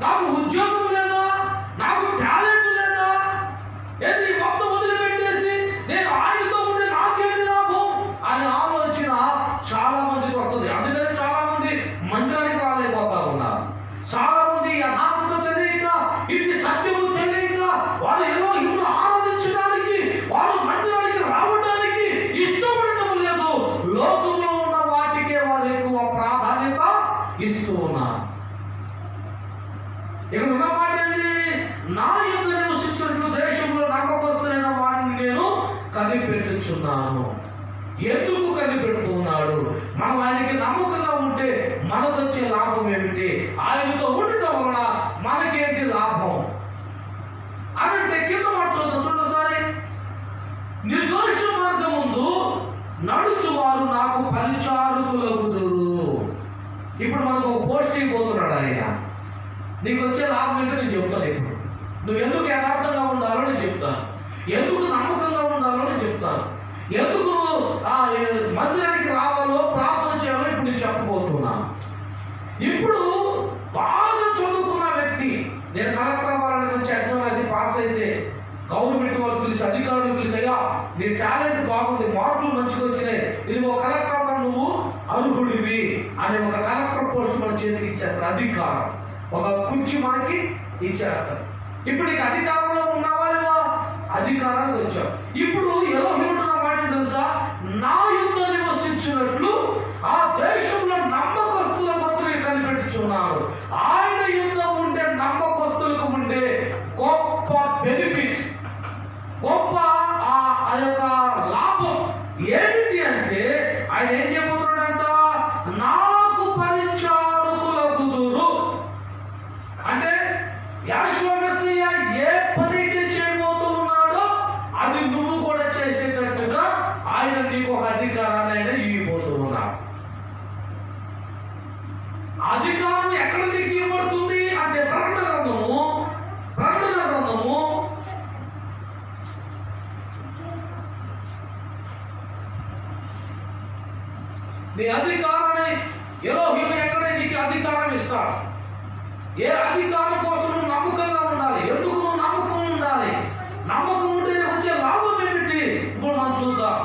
Speaker 1: నాకు ఉద్యోగం లేదా, నాకు టాలెంట్ లేదా, ఏది మొత్తం వదిలిపెట్టేసి నేను ఆయనతో ఉంటే నాకేంటి లాభం అనే ఆలోచన చాలా మందికి వస్తుంది. అందుకనే చాలా మంది మందిరానికి రాలేకపోతా ఉన్నారు. చాలా మంది యథార్థత తెలియక, ఇది సత్యము తెలియక, వాళ్ళు ఎలోహిమును ఆరాధించడానికి, వాళ్ళు మందిరానికి రావడానికి ఇష్టపడటం లేదు. లోకంలో ఉన్న వాటికే వాళ్ళు ఎక్కువ ప్రాధాన్యత ఇస్తూ ఉన్నారు. ఇక్కడ ఉన్న మాట ఏంటి? నా యొక్క నివసించినట్లు దేశంలో నమ్మకస్తులైన వారిని నేను కనిపెట్టుచున్నాను. ఎందుకు కనిపెడుతున్నాడు? మనం ఆయనకి నమ్మకంగా ఉంటే మనకు వచ్చే లాభం ఏమిటి? ఆయనతో ఉండటం వలన మనకేంటి లాభం అనంటే కింద మాట్లాడుతూ చూడసారి, నిర్దోష మార్గం ముందు నడుచువారు నాకు పరిచారకులగుదురు. ఇప్పుడు మనకు ఒక పోస్ట్ అయిపోతున్నాడు ఆయన. నీకు వచ్చే లాభం ఏంటో నేను చెప్తాను. ఇప్పుడు నువ్వు ఎందుకు యథార్థంగా ఉండాలో నేను చెప్తాను, ఎందుకు నమ్మకంగా ఉండాలో నేను చెప్తాను, ఎందుకు మందిరానికి రావాలో ప్రార్థన చేయాలో ఇప్పుడు నేను చెప్పబోతున్నాను. ఇప్పుడు బాగా చదువుకున్న వ్యక్తి, నేను కలెక్టర్ అవ్వాలని నుంచి ఎగ్జామ్ రాసి పాస్ అయితే గవర్నమెంట్ వాళ్ళు పిలిచి, అధికారులు పిలిచి, అయ్యా నీ టాలెంట్ బాగుంది, మార్కులు మంచిగా వచ్చినాయి, ఇది ఒక కలెక్టర్ అవ్వడం నువ్వు అర్హుడివి అని ఒక కలెక్టర్ పోస్ట్ మన చేతికి ఇచ్చేస్తారు. అధికారం, ఒక కుర్చీ మనకి ఇచ్చేస్తారు. ఇప్పుడు నీకు అధికారంలో ఉన్నావా లేవా? అధికారానికి వచ్చావు. ఇప్పుడు ఎలోహిముడు మాట తెలుసా? నా యుద్ధ నివసించినట్లు ఆ దేశంలో నమ్మకస్తుల కొరకు నేను కనిపెట్టుచున్నాను. ఆయన యుద్ధం ఉంటే నమ్మకస్తులకు ఉండే గొప్ప బెనిఫిట్, గొప్ప ఆ యొక్క లాభం ఏమిటి అంటే, ఆయన ఏం చెబుతున్నాడంట? నాకు పరిచారకులగుదురు. అంటే యెహోవా మెస్సియా ఏ పనికి చేయబోతున్నాడో అది నువ్వు కూడా చేసేటట్టుగా ఆయన నీకు ఒక అధికారాన్ని ఆయన ఇవ్వబోతున్నాడు. అధికారం ఎక్కడ నీకు ఇవ్వబడుతుంది అంటే ప్రకటన గ్రంథము నీ అధికారాన్ని ఎలోహిము ఎక్కడ నీకు అధికారం ఇస్తాడు. ఏ అధికారం కోసం నువ్వు నమ్మకంగా ఉండాలి? ఎందుకు నువ్వు నమ్మకం ఉండాలి? నమ్మకం ఉంటే నీకు వచ్చే లాభం ఏమిటి? ఇప్పుడు మనం చూద్దాం.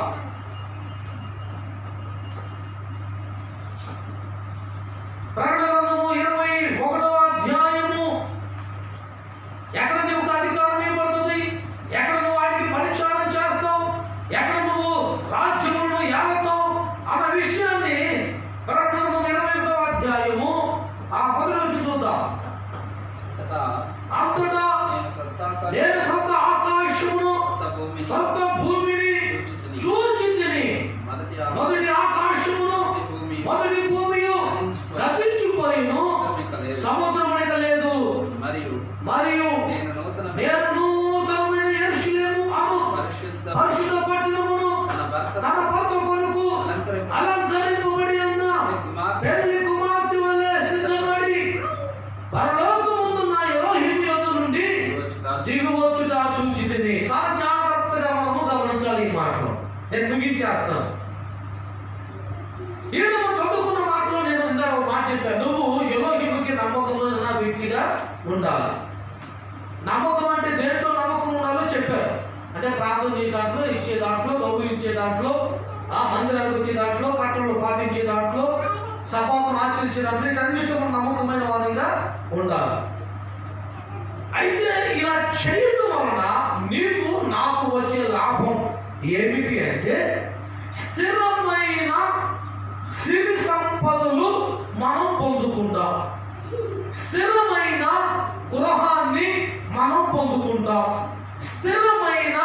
Speaker 1: ప్రకటన గ్రంథము 21వ అధ్యాయము. ఎక్కడ నీకు అధికారం ఇవ్వబడుతుంది? ఎక్కడ నువ్వు ఆయనకి పరిచారం చేస్తావు? ఎక్కడ నువ్వు రాజ్యములను ఏలతావు అన్న విషయాన్ని ప్రకటన గ్రంథం 21వ అధ్యాయము మొదటి నుంచి చూద్దాం. అంతటా నేను క్రొత్త ఆకాశమును క్రొత్త భూమిని చూచితిని. మొదటి ఆకాశమును మొదటి భూమి గతించిపోయిను, సముద్రమునిక లేదు. మరియు నేను నూతనమైన యెరూషలేము అను పరిశుద్ధ పట్టణమును తన భర్త కొరకు అలంకరింపబడి ఉన్న పెళ్లి కుమార్తె వలె సిద్ధపడి పరలోకముందున్న ఎలోహిము యొద్ద నుండి దిగువచ్చుట చూచితిని. చాలా జాగ్రత్తగా మనము గమనించాలి ఈ మాటలు. నేను ముగించేస్తాను. ఈయన చదువుకున్న మాటలో నేను ఇందాక ఒక మాట చెప్పాను. నువ్వు ఎలోహిముకి నమ్మకంలో ఉన్న వ్యక్తిగా ఉండాలి. నమ్మకం అంటే దేంట్లో అంటే ప్రార్థన చేసే దాంట్లో, ఇచ్చే దాంట్లో, గౌరవించే దాంట్లో, మందిరానికి వచ్చే దాంట్లో, కట్టలు పాటించే దాంట్లో, సభను ఆచరించే దాంట్లో, ఇటన్నిటిలో మనం నమ్మకమైన వారంగా ఉండాలి. అయితే ఇలా చేయడం వలన నీకు నాకు వచ్చే లాభం ఏమిటి అంటే స్థిరమైన సిరి సంపదలు మనం పొందుకుంటాం, స్థిరమైన గృహాన్ని మనం పొందుకుంటాం, స్థిరమైన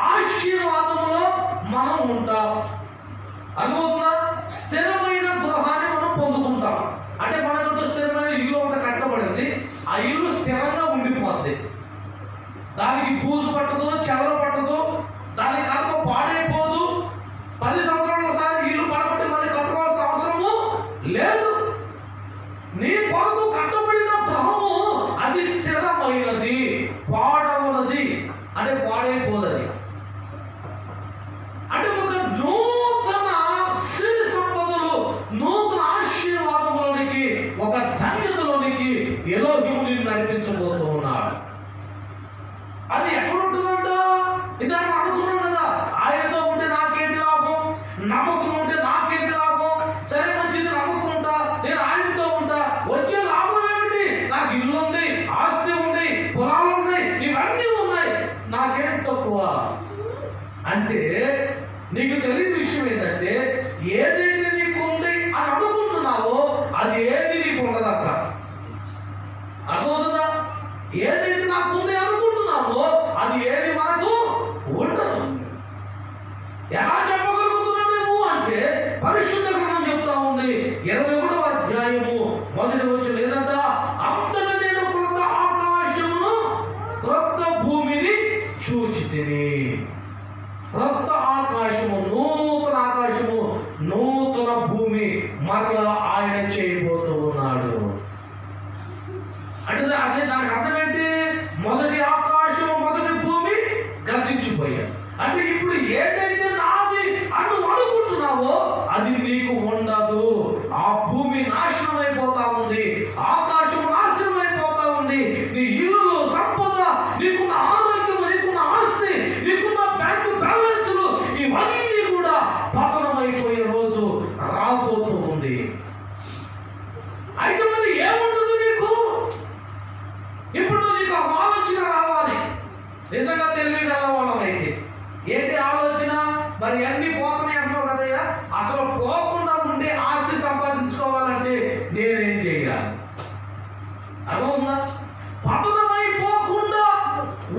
Speaker 1: ఆశీర్వాదంలో మనం ఉంటాం. అనుకుందా? స్థిరమైన గృహాన్ని మనం పొందుకుంటాం అంటే మనకంటూ స్థిరమైన ఇల్లు ఒకటి కట్టబడింది, ఆ ఇల్లు స్థిరంగా ఉండిపోద్ది, దానికి పూజ పట్టదు, చెవలు పట్టదు, దాని కనుక పాడైపోదు. 10 సంవత్సరాల ఒకసారి ఇల్లు పడగొట్టి మళ్ళీ కట్టుకోవాల్సిన అవసరము లేదు. నీ కొరకు కట్టబడిన గృహము అది స్థిరమైనది, పాడవనది అంటే పాడైపోదది. అంటే ఒక నూతన సిరి సంపదలు, నూతన ఆశీర్వాదంలోనికి, ఒక ధన్యతలోనికి ఎలోహిము నిన్ను నడిపించబోతూ ఉన్నాడు. అది ఎక్కడ ఉంటుందంట? ఇందాక అనుకున్నాం కదా, ఆయనతో ఉంటే నాకేంటి లాభం, నమ్మకం ఉంటే నాకేంటి లాభం, సరే మంచిది నమ్మకం ఉంటా, నేను ఆయనతో ఉంటా, వచ్చే లాభం ఏమిటి? నాకు ఇల్లు ఉంది, ఆస్తి ఉంది, పొలాలు ఉన్నాయి, ఇవన్నీ ఉన్నాయి, నాకేం తక్కువ అంటే నీకు తెలియని విషయం ఏంటంటే ఏదైతే నీకు ఉంది అని అనుకుంటున్నావో అది ఏది నీకు ఉండదక్క. అర్థమవుతుందా? ఏదైతే నాకు ఉంది అనుకుంటున్నావో అది ఏది మనకు ఉండదు. ఎలా చెప్పగలుగుతున్నావు నువ్వు అంటే పరిశుద్ధ గ్రంథం చెప్తా ఉంది, 21వ అధ్యాయము 1వ వచనం లేదంట, అంతటా నేను క్రొత్త ఆకాశమును క్రొత్త భూమిని చూచితిని. క్రొత్త ఆకాశము, నూతన ఆకాశము, నూతన భూమి మరలా ఆయన చేయబోతూ ఉన్నాడు. అంటే అదే దానికి అర్థం ఏంటి? మొదటి ఆకాశం, మొదటి భూమి గతించిపోయాయి. అంటే ఇప్పుడు ఏదైతే నాది అని అనుకుంటున్నావో అది నీకు ఉండదు. ఆ భూమి నాశనం అయిపోతా ఉంది, ఆకాశం నాశనం అయిపోతా ఉంది. నీ ఇల్లు, సంపద, నీకున్న ఆరోగ్యం, నీకున్న ఆస్తి, నీకున్న బ్యాంకు బ్యాలెన్స్లు ఇవన్నీ కూడా పతనమైపోయే రోజు రాబోతూ ఉంది. అయితే మరి ఏముంటుంది నీకు? ఇప్పుడు నీకు ఆలోచన రావాలి. నిజంగా తెలియగల వాళ్ళం అయితే ఏంటి ఆలోచన? మరి అన్ని పోతున్నాయి అంటున్నావు కదయ్యా, అసలు పోకుండా ఉండే ఆస్తి సంపాదించుకోవాలంటే నేనేం చేయాలి? అర్థమవుతుందా? పతనమైపోకుండా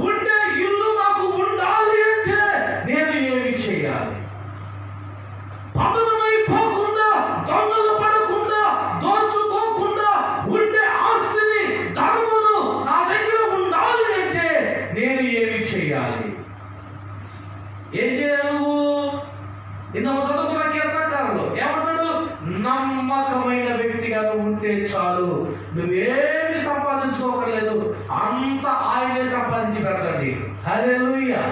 Speaker 1: ఉండే ఇల్లు నాకు ఉండాలి అంటే నేను ఏమి చేయాలి? పతనమైపోకుండా, దొంగలు పడకుండా, దోచుకోకుండా ఉండే ఆస్తిని, ధర్మను నా దగ్గర ఉండాలి అంటే నేను ఏమి చేయాలి? ఏం చేయాలి నువ్వు? నిన్న చదువుకున్న కీర్తనకారులు ఏమంటాడు? నమ్మకమైన వ్యక్తిగా ఉంటే చాలు, నువ్వేమి సంపాదించుకోకర్లేదు, అంత ఆయనే సంపాదించి పెడతాడు నీకు. హల్లెలూయా.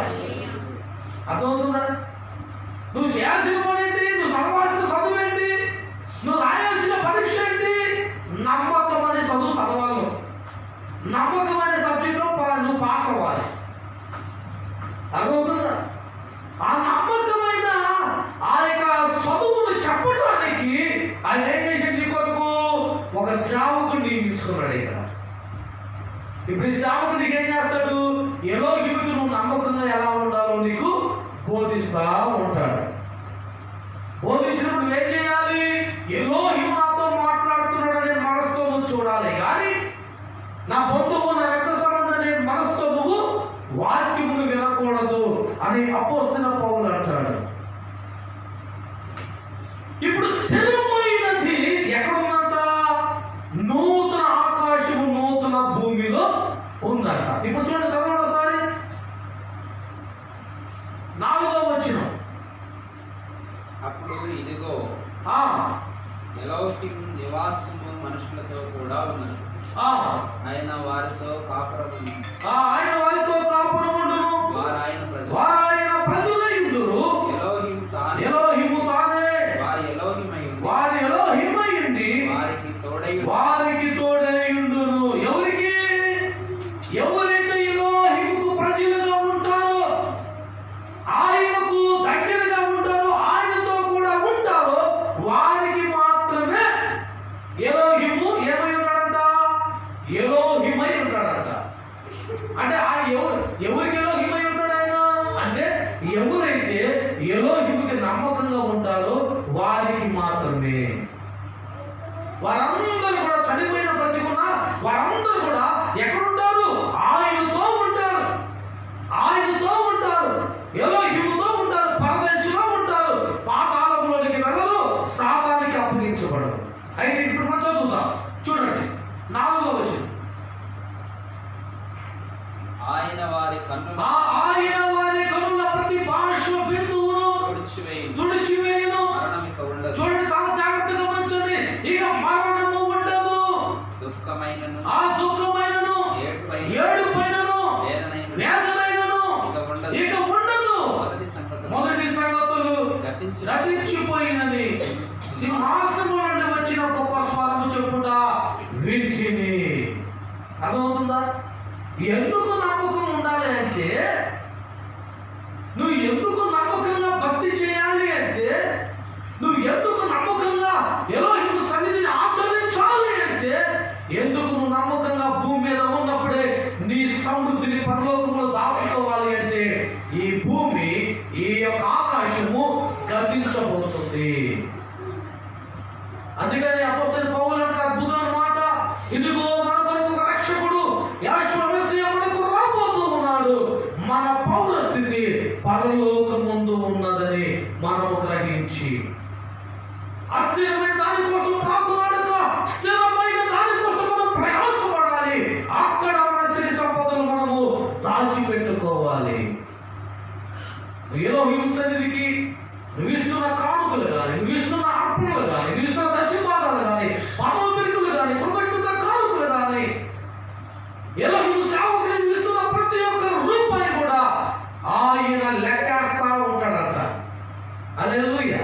Speaker 1: అర్థమవుతుందా? నువ్వు చేయాల్సిన పని ఏంటి? నువ్వు చదవాల్సిన చదువు ఏంటి? నువ్వు రాయాల్సిన పరీక్ష ఏంటి? నమ్మకమైన చదువు చదవాలి, నమ్మకమైన సబ్జెక్టులో నువ్వు పాస్ అవ్వాలి. అర్థమవుతుందా? ఆ నమ్మకమైన ఆ యొక్క చదువును చెప్పడానికి ఆయన ఏం చేశాడు? నీ కొరకు ఒక సేవకుని నియమించుకున్నాడు. ఇక్కడ ఇప్పుడు ఈ సేవకుడు నీకేం చేస్తాడు? ఎలోహిముకి నువ్వు నమ్మకంగా ఎలా ఉండాలో నీకు బోధిస్తా ఉంటాడు. బోధించినప్పుడు నువ్వేం చేయాలి? ఎలోహిము నాతో మాట్లాడుతున్నాడు అనే మనసుతో నువ్వు చూడాలి, కానీ నా బంధువు, నా రక్త సంబంధం అనే మనసుతో నువ్వు వాక్యమును వినకూడదు అని అపోస్తలుడైన పౌలు అంటాడు. ఇప్పుడు స్థిరమైనది ఎక్కడ ఉందంట? నూతన ఆకాశము, నూతన భూమిలో ఉందంట. ఇప్పుడు చూడండి, చదవండి ఒకసారి 4వ వచనం.
Speaker 2: అప్పుడు ఇదిగో ఎలోహిము నివాసము మనుషులతో కూడా ఉన్నది, ఆయన వారితో కాపురముండును, వారు ఆయన ప్రజలయుందురు. ఎలోహిము తానే వారి ఎలోహిమయుండి వారికి తోడైయుండును. ఎవరికి? ఎవరైతే ఎలోహిముకు ప్రజలుగా ఉంటారో
Speaker 1: ఎవరైతే ఎలోహిముకి నమ్మకంగా ఉంటారో వారికి మాత్రమే. వారందరూ కూడా చనిపోయిన ప్రతికున్న వారందరూ కూడా ఎక్కడుంటారు? ఆయనతో ఉంటారు, ఆయనతో ఉంటారు, ఎలోహిముతో ఉంటారు, పరదేశంలో ఉంటారు, పాతాళంలోనికి వెళ్ళరు, సాతానికి అప్పగించబడరు. అయితే ఇప్పుడు మనం చదువుతాం, చూడండి 4వ వచనం.
Speaker 2: ఆయన వారి కన్నుల ప్రతి భాష బిందువును తుడిచివేయును. చూడండి, చాలా జాగ్రత్తగా గమనించండి. ఇక మరణము ఉండదు, ఆ దుఃఖమైనను ఏడుపైనను వేదనైనను ఇక ఉండదు. మొదటి సంగతులు గతించిపోయినని సింహాసనం నుండి వచ్చిన గొప్ప స్వరము చెప్పుట వింటిని. అర్థమవుతుందా? ఎందుకు నమ్మకం ఉండాలి అంటే, నువ్వు ఎందుకు నమ్మకంగా భక్తి చేయాలి అంటే, నువ్వు ఎందుకు నమ్మకంగా ఎలోహిము సన్నిధిని ఆచరించాలి అంటే, ఎందుకు నువ్వు నమ్మకంగా భూమి మీద ఉన్నప్పుడే నీ సమృద్ధిని పరలోకంలో దాచుకోవాలి అంటే, ఈ భూమి, ఈ యొక్క ఆకాశము గతించబోతుంది. అందుకని అపోస్తలుడైన పౌలు అంటాడు అద్భుతమైన మాట, ఇదిగో మన కొరకు ఒక రక్షకుడు యెహోవా మెస్సియా మనకు రాబోతూ ఉన్నాడు. మన పౌర స్థితి పరలోకమందు ఉన్నదని మనము గ్రహించి అస్థిరమైన దానికోసం ప్రాకులాడక స్థిరమైన దానికోసం మనం ప్రయాసపడాలి. అక్కడ మన సిరి సంపదలు మనము దాచిపెట్టుకోవాలి. ఎలోహిము సన్నిధికి నువ్వు ఇస్తున్న కానుకలు కానీ, నువ్వు ఇస్తున్న అర్పణలు కానీ, నువ్వు ఇస్తున్న దశభాగాలు కానీ, పదవిలు కానీ, కృతజ్ఞత కానుకలు కానీ, ఎలోహిము సేవకుని నువ్వు ఇస్తున్న ప్రతి ఒక్క రూపాయి కూడా ఆయన లెక్కేస్తా ఉంటాడంట. హల్లెలూయా.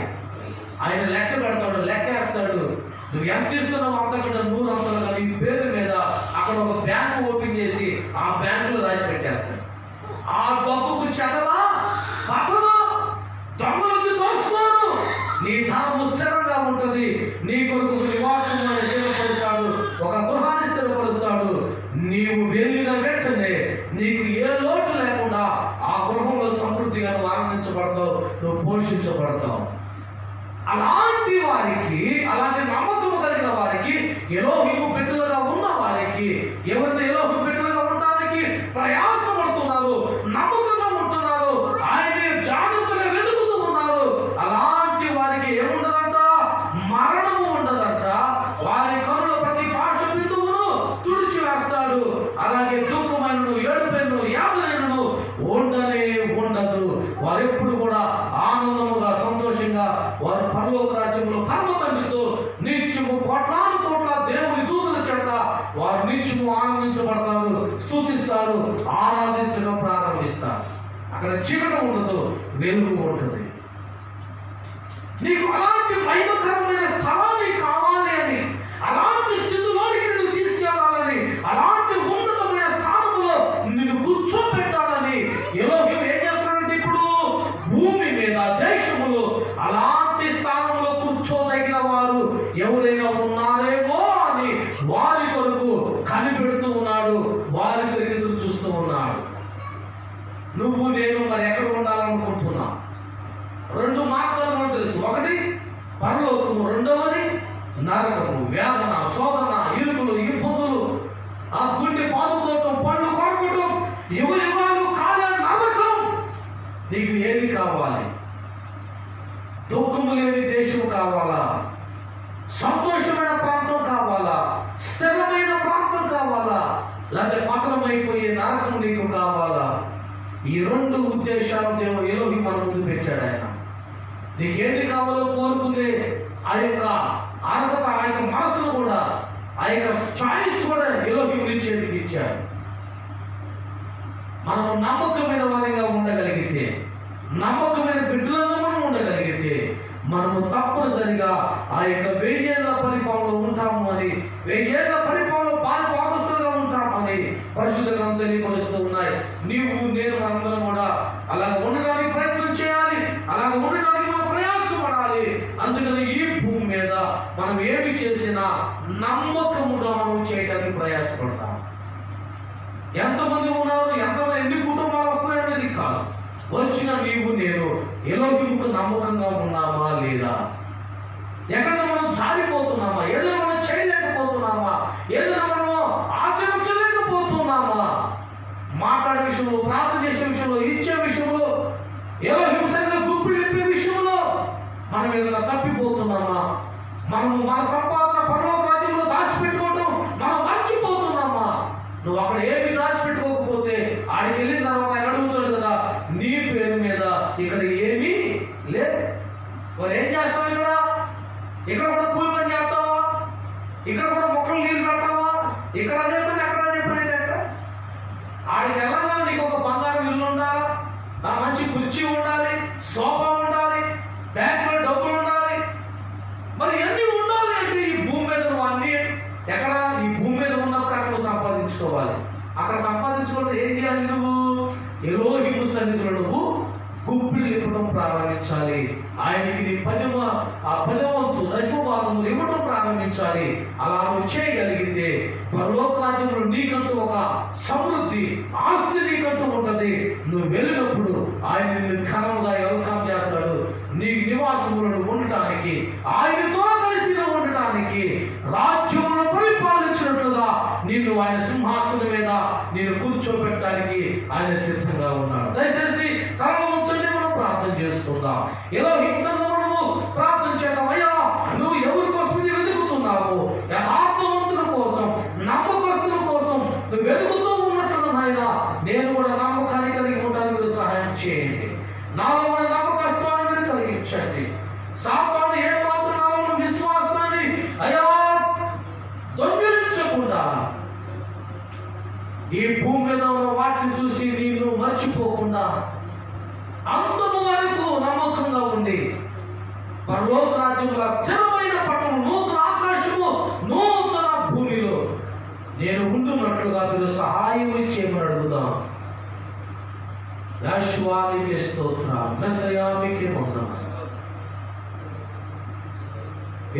Speaker 2: ఆయన లెక్క పెడతాడు, లెక్కేస్తాడు. నువ్వు ఎంత ఇస్తున్నావు అంతకంటే 100 అంతలు కానీ పేరు మీద అక్కడ ఒక బ్యాంకు ఓపెన్ చేసి ఆ బ్యాంకులో దాచిపెట్టేస్తాడు. ఆ డబ్బుకు చెదలా పక్కన దొంగలకి దోచుకోరు. నీ ధనము స్థిరంగా ఉంటుంది. నీ కొరకు నివాసం స్థిరపరుస్తాడు, ఒక గృహాన్ని స్థిరపరుస్తాడు. నీవు వెళ్ళిన వెంటనే నీకు ఏ లోటు లేకుండా ఆ గృహంలో సమృద్ధిగా నువ్వు ఆనందించబడతావు, నువ్వు పోషించబడతావు. అలాంటి వారికి, అలాంటి నమ్మకము కలిగిన వారికి, ఎలోహిము బిడ్డలుగా ఉన్న వారికి, ఎవరిని ఎలోహిము బిడ్డలుగా ఉండడానికి ప్రయాసపడుతున్నారు, నమ్మకంగా ఉంటున్నారు, ఆయన జాగ్రత్తగా వెతుకుతూ ఉన్నారు, అలాంటి వారికి ఏముండదంట? మరణము ఉండదంట. వారి కనుల ప్రతి భాష బిందువును తుడిచివేస్తాడు. అలాగే దుఃఖమైనను ఏడుపైనను యాతనైనను ఉండనే ఉండదు. వారెప్పుడు కూడా ఆనందముగా సంతోషంగా వారు పరలోక రాజ్యంలో పరమ తండ్రితో నిత్యము కోట్లాను కోట్ల దేవుని దూతల చేత వారు నిత్యము ఆనందించబడతారు, స్తుతిస్తారు, ఆరాధించడం ప్రారంభిస్తారు. అక్కడ చీకటి ఉండదు, వెలుగు ఉంటుంది. నీకు అలాంటి వైభవకరమైన స్థలాన్ని కావాలి అని, అలాంటి స్థితిలోనికి నిన్ను తీసుకెళ్లాలని, అలాంటి ఉన్నతమైన స్థానంలో నిన్ను కూర్చోబెట్టాలని ఎలోహిము ఏం చేస్తున్నాడంటే, ఇప్పుడు భూమి మీద దేశములో అలాంటి స్థానంలో కూర్చోదగిన వారు ఎవరైనా ఉన్నారేమో అని వారి కొరకు కనిపెడుతూ ఉన్నాడు, వారి కొరకు ఎదురు చూస్తూ ఉన్నాడు. నువ్వు నేను మరి ఎక్కడ ఉండాలనుకుంటున్నా? 2 మార్గాలు మనకు తెలుసు. ఒకటి పరలోకము, రెండవది నరకము. వేదన, శోధన, ఇరుకులు, ఇబ్బందులు, ఆ గుండె పాదుకోవటం, పళ్ళు కొరకటం, యుగాలు కాలే నరకం. నీకు ఏది కావాలి? దుఃఖము లేని దేశం కావాలా? సంతోషమైన ప్రాంతం కావాలా? స్థిరమైన ప్రాంతం కావాలా? లేకపోతే పతనమైపోయే నరకం నీకు కావాలా? ఈ 2 ఉద్దేశాలు దేవుడు ఎలోహిము మన ముందు పెట్టాడు. ఆయన నీకేది కావాలో కోరుకునే ఆ యొక్క అర్హత, ఆ యొక్క మనస్సును కూడా, ఆ యొక్క చాయిస్ కూడా ఎలోహిము నీ చేతికి ఇచ్చాడు. మనము నమ్మకమైన వారిగా ఉండగలిగితే, నమ్మకమైన బిడ్డలుగా మనం ఉండగలిగితే, మనము తప్పనిసరిగా ఆ యొక్క 1000 ఏళ్ల పరిపాలనలో ఉంటాము అని, 1000 ఏళ్ల పరిపాలనలో పాలుభాగస్తులుగా ఉంటామని పరిశుద్ధ గ్రంథాలు తెలియపరుస్తూ ఉన్నాయి. నీవు నేను మనందరం కూడా అలా ఉండడానికి ప్రయత్నం చేయాలి, అలా ఉండడానికి మనం ప్రయాసపడాలి. అందుకని ఈ భూమి మీద మనం ఏమి చేసినా నమ్మకముగా మనం చేయడానికి ప్రయాసపడతాం. ఎంతమంది ఉన్నారు, ఎన్ని కుటుంబాలు వస్తున్నాయనేది కాదు,
Speaker 1: వచ్చిన నీవు నేను ఎలోహిముకు నమ్మకంగా ఉన్నామా లేదా? ఎక్కడ మనం జారిపోతున్నామా? ఏదైనా మనం చేయలేకపోతున్నామా? ఏదైనా మనము ఆచరించలేకపోతున్నామా? మాట్లాడే విషయంలో, ప్రార్థన చేసే విషయంలో, ఇచ్చే విషయంలో, ఏదో హింసగా గుప్పిడి నింపే విషయంలో మనం ఏదైనా తప్పిపోతున్నామా? మనము మన సంపాదన పరలోక రాజ్యంలో దాచిపెట్టుకోవటం మనం మర్చిపోతున్నామా? నువ్వు అక్కడ ఏమి దాచిపెట్టుకోకపోతే ఆడికి వెళ్ళిన తర్వాత ఆయన అడుగుతాడు కదా, నీ పేరు మీద ఇక్కడ ఏమీ లేదు. మరి ఏం చేస్తావు? ఇక్కడ కూడా కూలి పని చేస్తావా? ఇక్కడ కూడా మొక్కలు నీళ్ళు పెడతావా? ఇక్కడ అదే పని, అక్కడ అదే పని అయితే ఆడికి వెళ్ళగానే నీకు ఒక బంగారం ఇల్లు ఉండాలి, మంచి కుర్చీ ఉండాలి, సోఫా ఉండాలి, బ్యాంకులో డబ్బులు ఉండాలి. మరి ఎన్ని ఉండాలి అంటే ఈ భూమి మీద నువ్వు అన్ని ఎక్కడ ఈ భూమి మీద ఉన్నప్పుడు అక్కడ సంపాదించుకోవాలి. అక్కడ సంపాదించుకోవడం ఏం చేయాలి? నువ్వు ఎలోహిము సన్నిధిలో నువ్వు గుప్పిళ్ళు ఇవ్వడం ప్రారంభించాలి. ఆయనకి నీ పదవంతు దశమభాగములు ఇవ్వటం ప్రారంభించాలి. అలా నువ్వు చేయగలిగితే పరలోక రాజ్యంలో నీకంటూ ఒక సమృద్ధి ఆస్తి నీకంటూ ఉంటది. నువ్వు వెళ్ళినప్పుడు ఆయన నిన్ను ఘనంగా వెల్కమ్ చేస్తాడు. నీ నివాసములను ఉండటానికి, ఆయనతో కలిసి ఉండటానికి, రాజ్యమును పరిపాలించినట్లుగా నిన్ను ఆయన సింహాసనం మీద నేను కూర్చోబెట్టడానికి ఆయన సిద్ధంగా ఉన్నాడు. దయచేసి తల ఉంచండి, మనం ప్రార్థన చేసుకుందాం. ఏదో హింసను మనము ప్రార్థన చేద్దాం. అయ్యా, నువ్వు ఎవరి కోసం వెతుకుతున్నావు? యథార్థవంతుల కోసం, నమ్మకస్తుల కోసం నువ్వు వెతుకుతూ ఉన్నట్లుగా నాయన నేను కూడా నమ్మకాన్ని కలిగి ఉండడానికి మీరు సహాయం చేయండి. నాలో కూడా నమ్మకత్వాన్ని మీరు కలిగించండి. సాతాను ఏ మాత్రం నాలో ఉన్న విశ్వాసాన్ని అయ్యా దొంగిలించకుండా ఈ భూమి మీద ఉన్న వాటిని చూసి నిన్ను మర్చిపోకుండా అంతము వరకు నమ్మకంగా ఉండి పరలోక రాజ్యంలో స్థిరమైన పట్టణం, నూతన ఆకాశము, నూతన భూమిలో నేను ఉండున్నట్లుగా మీరు సహాయం చేయమని అడుగుదాం. యెహోవాకి స్తోత్రం, మెస్సయాకి వందనాలు.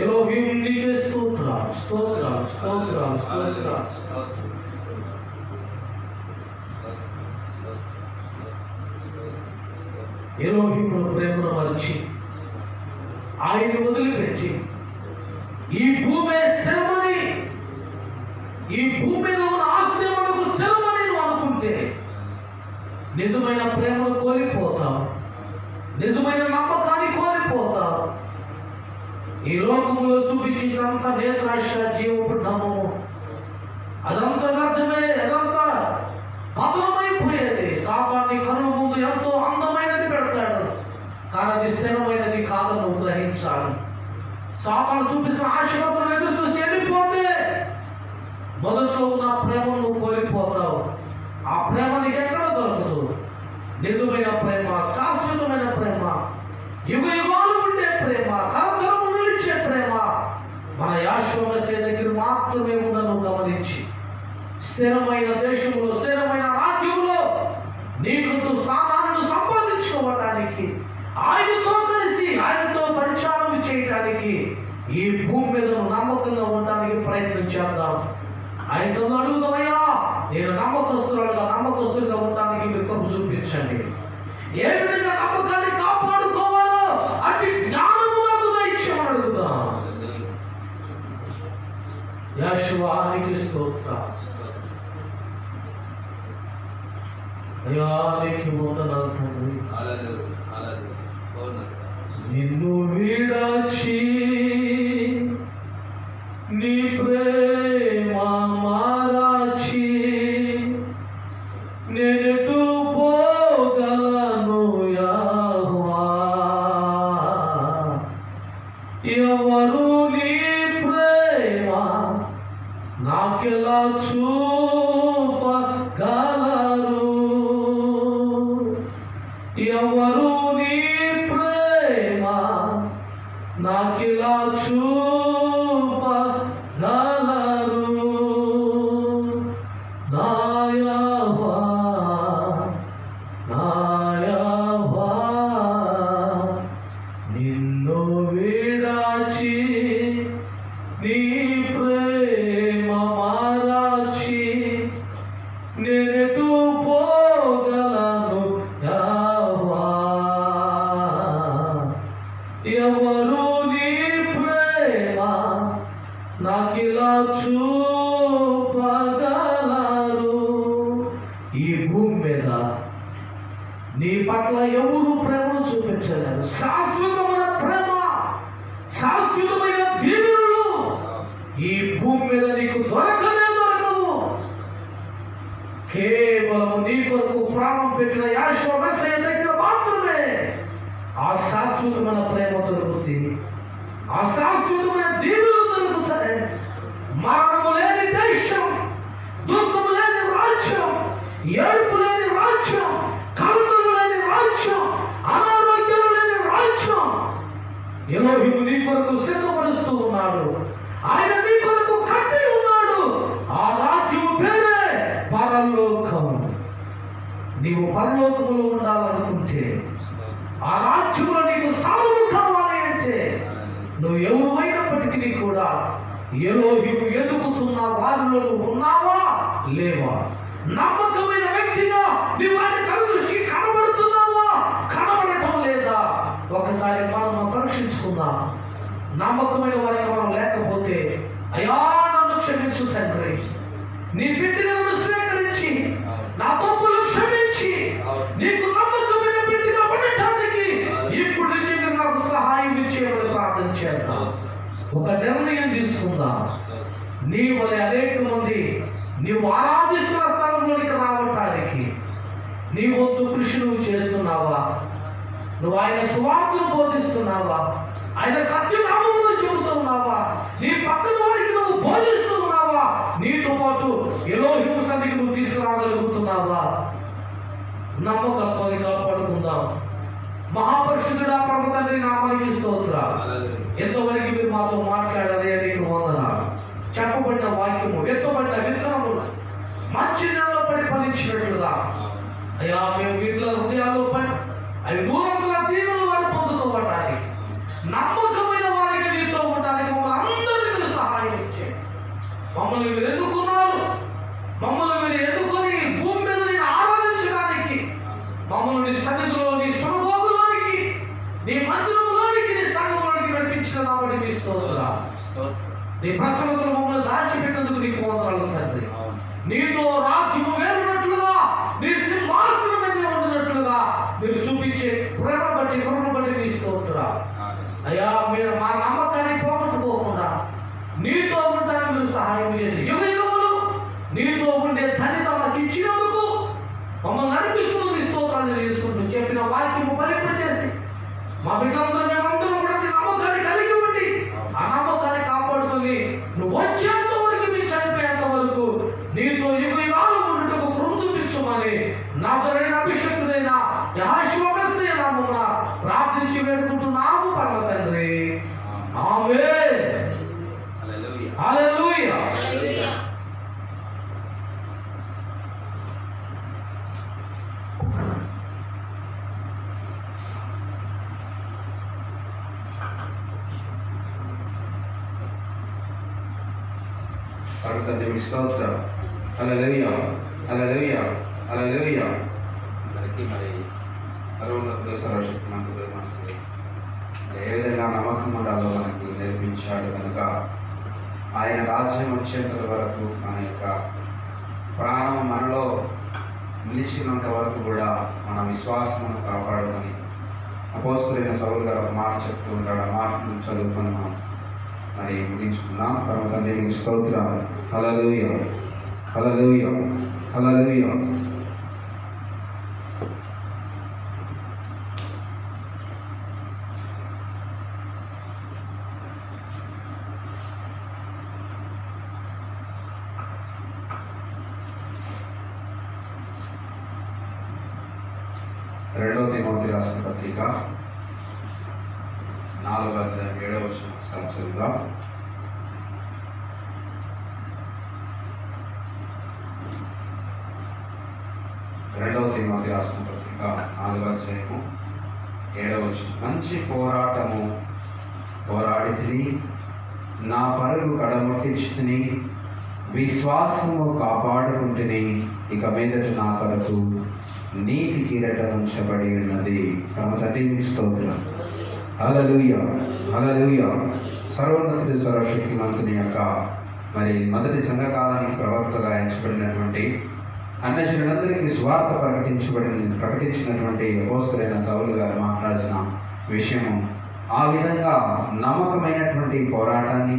Speaker 1: ఎలోహిం నీకే స్తోత్రం, స్తోత్రం, స్తోత్రం, స్తోత్రం. ఎలోహిమును ప్రేమను మరిచి ఆయన వదిలిపెట్టి ఈ భూమి స్థిరమని, ఈ భూమి మీద ఉన్న ఆస్తి మనకు స్థిరమని నువ్వు అనుకుంటే నిజమైన ప్రేమను కోల్పోతావు, నిజమైన నమ్మకాన్ని కోల్పోతావు. ఈ లోకంలో చూపించినంత నేత్రాశ, జీవపడ్డము అదంతా వ్యర్థమే, అదంతా పతనమైపోయేది. సాతాన్ని కనుల ముందు ఎంతో అందమైనది పెడతాడు, కానీ అది స్థిరమైనది కాదని నువ్వు గ్రహించాలి. సాతాను చూపిస్తున్న ఆశీర్వాదం ఎదురు చూసి వెళ్ళిపోతే మొదట్లో ఉన్న ప్రేమ నువ్వు కోల్పోతావు. ఆ ప్రేమ నీకు ఎక్కడ దొరకదు. నిజమైన ప్రేమ, శాశ్వతమైన ప్రేమ, యుగ యుగాలు ఉండే ప్రేమ, తరతరము నిలిచే ప్రేమ మన యెహోవా దగ్గర మాత్రమే ఉందని గమనించి స్థిరమైన దేశంలో, స్థిరమైన రాజ్యంలో నీకు స్థానాలను సంపాదించుకోవటానికి, ఆయనతో కలిసి ఆయనతో పరిచారం చేయటానికి, ఈ భూమి మీద నమ్మకంగా ఉండడానికి ప్రయత్నం చేద్దాం. ఆయన సొంత అడుగుదామయ్యా, నేను నమ్మకస్తులుగా ఉండడానికి మీరు కృప చూపించండి. ఏ విధంగా నమ్మకాన్ని కాపాడుకోవాలో అతి జ్ఞానము నాకు దయచేయమని అడుగుదాం. యెహోవాకి స్తోత్రం. అయ్యానికి వందనాలు తండ్రి. నిన్ను విడచి నీ ప్రేమ మారాచి నేనెటు పోగలను యెహోవా? ఎవరు నీ ప్రేమ నాకెలా చూపగలరు? ఎవరు నీ ప్రేమ నాకెలా చూపగలరు? నా యెహోవా, నా యెహోవా, నిన్ను విడచి నీ ప్రేమ మారాచి నేనెటు పోగలను యెహోవా? పట్ల ఎవరు ప్రేమను చూపించలేరు. శాశ్వతమైన ప్రేమ, శాశ్వతమైన దీవెనలు ఈ భూమి మీద నీకు దొరకనే దొరకవు. కేవలం నీ కొరకు ప్రాణం పెట్టిన యెహోవా మెస్సీయ దగ్గర మాత్రమే ఆ శాశ్వతమైన ప్రేమ దొరుకుతుంది, ఆ శాశ్వతమైన దీవెనలు దొరుకుతాయి. మరణము లేని దేశం, దుఃఖము లేని రాజ్యం, ఏడుపు లేని రాజ్యం, కలతలు లేని రాజ్యం, అనారోగ్యం లేని రాజ్యం ఎలోహిము నీ కొరకు సిద్ధపరుస్తూ ఉన్నాడు. ఆయన నీ కొరకు కట్టి ఉన్నాడు. ఆ రాజ్యం పేరే పరలోకం. నీవు పరలోకములో ఉండాలనుకుంటే, ఆ రాజ్యంలో నీకు స్థానము కావాలి అంటే, నువ్వు ఎవరైనప్పటికీ కూడా ఎలోహిము ఎదుగుతున్న వారిలో ఉన్నావా లేవా? నమ్మకమైన వ్యక్తిగా నీవు ఆయన కనుదృష్టి కనబడుతున్నావా, కనబడటం లేదా? ఒకసారి మనం పరీక్షించుకుందాం. నమ్మకమైన వారిగా మనం లేకపోతే, అయ్యా నన్ను క్షమించు తండ్రి, నీ బిడ్డగా స్వీకరించి నా తప్పులు క్షమించి నీకు నమ్మకమైన బిడ్డగా ఉండటానికి ఇప్పుడు నుంచి మీరు నాకు సహాయం ఇచ్చేయమని ప్రార్థన చేద్దాం. ఒక నిర్ణయం తీసుకుందాం. నీ వల్ల అనేక మంది నీవు ఆరాధిస్తున్న స్థలంలోనికి రావటానికి నీ వంతు కృషి నువ్వు చేస్తున్నావా? నువ్వు ఆయన సువార్తను బోధిస్తున్నావా? ఆయన సత్యనామమును చెబుతున్నావా? నీ పక్కన వారికి నువ్వు బోధిస్తూ ఉన్నావా? నీతో పాటు ఎలోహిము సన్నిధికి నువ్వు తీసుకురాగలుగుతున్నావా? నమ్మకత్వాన్ని కాపాడుకుందాం. మహాపరిశుద్ధుడా పరమ తండ్రి నామానికి స్తోత్రాలు. ఎంతవరకు మీరు మాతో మాట్లాడారే నీకు వందనాలు. చెప్పబడిన వాక్యము, ఎత్తబడిన విత్తనములు మంచి నెలలో పడి ఫలించినట్లుగా అయ్యా మేము వీటిలో హృదయాల్లో పడి అవి నూరంతుల దీవెనలు వారు పొందుకోవటానికి, నమ్మకమైన వారికి నీతో ఉండటానికి మమ్మల్ని అందరినీ మీరు సహాయం ఇచ్చేయండి. మమ్మల్ని మీరు ఎన్నుకున్నారు. మమ్మల్ని మీరు ఎన్నుకొని భూమి మీద నేను ఆరాధించడానికి, మమ్మల్ని నీ సన్నిధిలో, నీ సురభోగులోనికి, నీ మందిరంలోనికి, నీ సంఘంలోనికి నడిపించిన కాబట్టి మీ స్తోత్రాలు. నీ ప్రసన్నతలు మమ్మల్ని దాచిపెట్టేందుకు నీకు వందనాలు తండ్రి. నీతో రాజ్యము వేరునట్లుగా, నీ సింహాసనం మీద ఉండినట్లుగా మీరు చూపించే ప్రేమ బట్టి, కరుణ బట్టి నీ స్తోత్రాలు. అయ్యా మీరు మా నమ్మకాన్ని పోగొట్టుకోకుండా నీతో ఉండడానికి మీరు సహాయం చేసి యుగయుగములు నీతో ఉండే ధన్యత మాకు ఇచ్చినందుకు మమ్మల్ని నడిపిస్తున్న స్తోత్రాలు చేసుకుంటూ చెప్పిన వాక్యము ఫలింపచేసి మా బిడ్డలందరూ మేమందరం కూడా నమ్మకాన్ని కలిగి ఉండి ఆ నమ్మకాన్ని కాపాడుకొని నువ్వు వచ్చేంత వరకు మీరు చనిపోయేంత వరకు నీతో యుగయుగాలు ఉన్నట్టుకు కృప చూపించమని నాజరేయుడైన అభిషేకుడైన యెహోవా మెస్సీయ నామమున ప్రార్థించి వేడుకుంటున్నాము పరమ తండ్రి. ఆమేన్. హల్లెలూయా. హల్లెలూయా.
Speaker 3: తండ్రి స్తోత్రం. హల్లెలూయా. హల్లెలూయా. హల్లెలూయా. మరి సర్వోన్నతుడు సర్వశక్తిమంతుడు మనకి ఏ విధంగా నమ్మకం ఉండాలో మనకి నేర్పించాడు కనుక ఆయన రాజ్యం వచ్చేంత వరకు మన యొక్క ప్రాణం మనలో నిలిచినంత వరకు కూడా మన విశ్వాసమును కాపాడుకొని అపోస్తలుడైన సౌలు గారు ఒక మాట చెప్తూ ఉంటాడు. ఆ మాటను చదువుకొని మనం మరి ముగించుకున్నాం. పరమ తండ్రి మీకు స్తోత్రాలు. హల్లెలూయా. హల్లెలూయా. హల్లెలూయా. రెండవ తిమోతి రాసిన పత్రిక 4వ అధ్యాయం 7వ వచనం సంవత్సరంలో రెండవ తిమోతి రాసిన పత్రిక 4వ అధ్యాయము 7వ వచనం. మంచి పోరాటము పోరాడితిని, నా పరుగు కడముట్టించితిని, విశ్వాసము కాపాడుకుంటుని, ఇక మీదట నా కొరకు నీతి కిరీటం ఉంచబడి ఉన్నది. తమ తండ్రి స్తోత్రం. హల్లెలూయా. హల్లెలూయా. సర్వోన్నతుడి సర్వశక్తిమంతుని యొక్క మరి మొదటి సంఘకాలానికి ప్రవక్తగా ఎంచబడినటువంటి అన్యజనులందరికీ స్వార్థ ప్రకటించినటువంటి అపోస్తలుడైన సౌలు గారు మాట్లాడిన విషయము, ఆ విధంగా నమ్మకమైనటువంటి పోరాటాన్ని